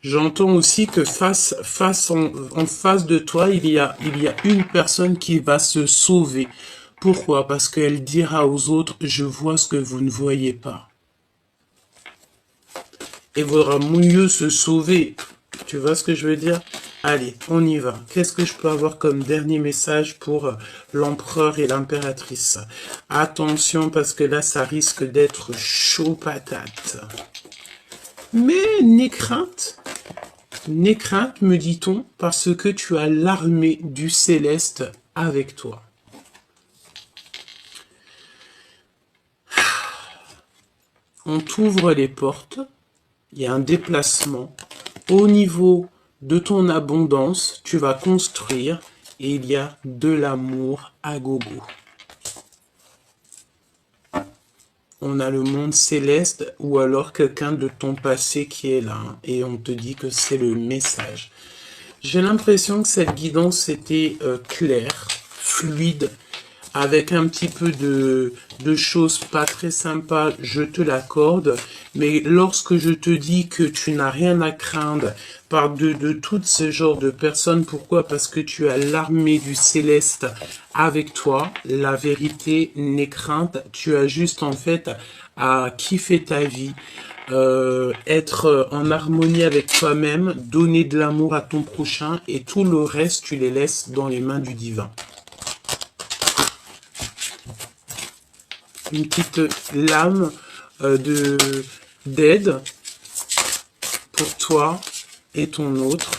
J'entends aussi que en face de toi, il y a une personne qui va se sauver. Pourquoi? Parce qu'elle dira aux autres, je vois ce que vous ne voyez pas. Et vaudra mieux se sauver. Tu vois ce que je veux dire? Allez, on y va. Qu'est-ce que je peux avoir comme dernier message pour l'empereur et l'impératrice? Attention, parce que là, ça risque d'être chaud patate. Mais n'aie crainte, me dit-on, parce que tu as l'armée du céleste avec toi. On t'ouvre les portes, il y a un déplacement. Au niveau de ton abondance, tu vas construire et il y a de l'amour à gogo. On a le monde céleste ou alors quelqu'un de ton passé qui est là, hein, et on te dit que c'est le message. J'ai l'impression que cette guidance était claire, fluide, avec un petit peu de choses pas très sympas, je te l'accorde, mais lorsque je te dis que tu n'as rien à craindre de tout ce genre de personnes, pourquoi? Parce que tu as l'armée du céleste avec toi, la vérité n'est crainte, tu as juste en fait à kiffer ta vie, être en harmonie avec toi-même, donner de l'amour à ton prochain et tout le reste tu les laisses dans les mains du divin. Une petite lame d'aide pour toi et ton autre.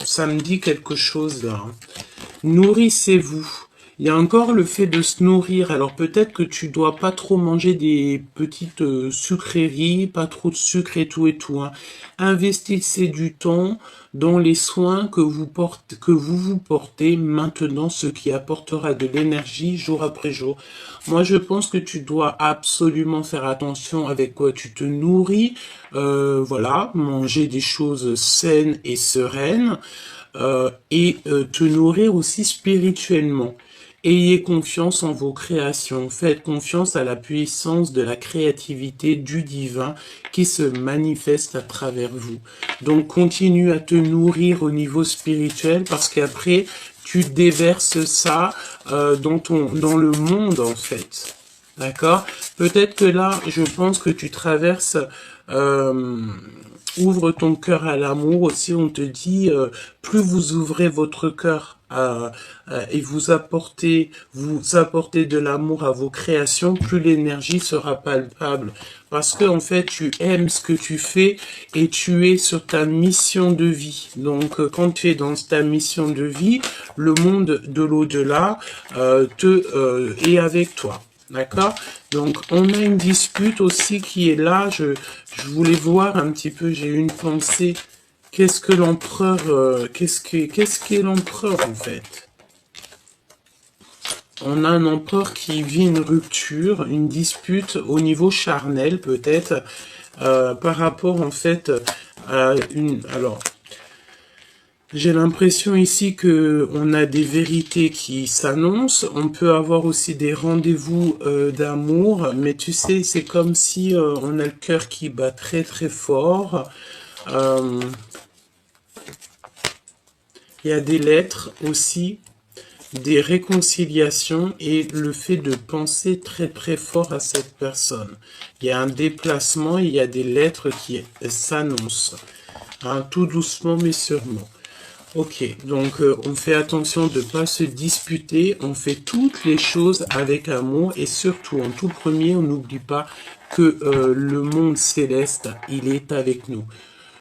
Ça me dit quelque chose là. Nourrissez-vous. Il y a encore le fait de se nourrir. Alors peut-être que tu dois pas trop manger des petites sucreries, pas trop de sucre et tout. Hein. Investissez du temps dans les soins que vous vous portez maintenant, ce qui apportera de l'énergie jour après jour. Moi, je pense que tu dois absolument faire attention avec quoi tu te nourris. Voilà, manger des choses saines et sereines. Et te nourrir aussi spirituellement. Ayez confiance en vos créations, faites confiance à la puissance de la créativité du divin qui se manifeste à travers vous. Donc continue à te nourrir au niveau spirituel parce qu'après, tu déverses ça dans le monde, en fait. D'accord? Peut-être que là, je pense que tu traverses... ouvre ton cœur à l'amour aussi. On te dit, plus vous ouvrez votre cœur et vous apportez de l'amour à vos créations, plus l'énergie sera palpable. Parce que en fait, tu aimes ce que tu fais et tu es sur ta mission de vie. Donc, quand tu es dans ta mission de vie, le monde de l'au-delà est avec toi. D'accord? Donc, on a une dispute aussi qui est là. Je voulais voir un petit peu, j'ai eu une pensée. Qu'est-ce que l'empereur, qu'est-ce qu'est l'empereur, en fait? On a un empereur qui vit une rupture, une dispute au niveau charnel, peut-être, par rapport, en fait, à alors, j'ai l'impression ici que on a des vérités qui s'annoncent. On peut avoir aussi des rendez-vous d'amour, mais tu sais, c'est comme si on a le cœur qui bat très très fort. Il y a des lettres aussi, des réconciliations et le fait de penser très très fort à cette personne. Il y a un déplacement, il y a des lettres qui s'annoncent, hein, tout doucement mais sûrement. Ok, donc on fait attention de ne pas se disputer, on fait toutes les choses avec amour et surtout en tout premier, on n'oublie pas que le monde céleste, il est avec nous.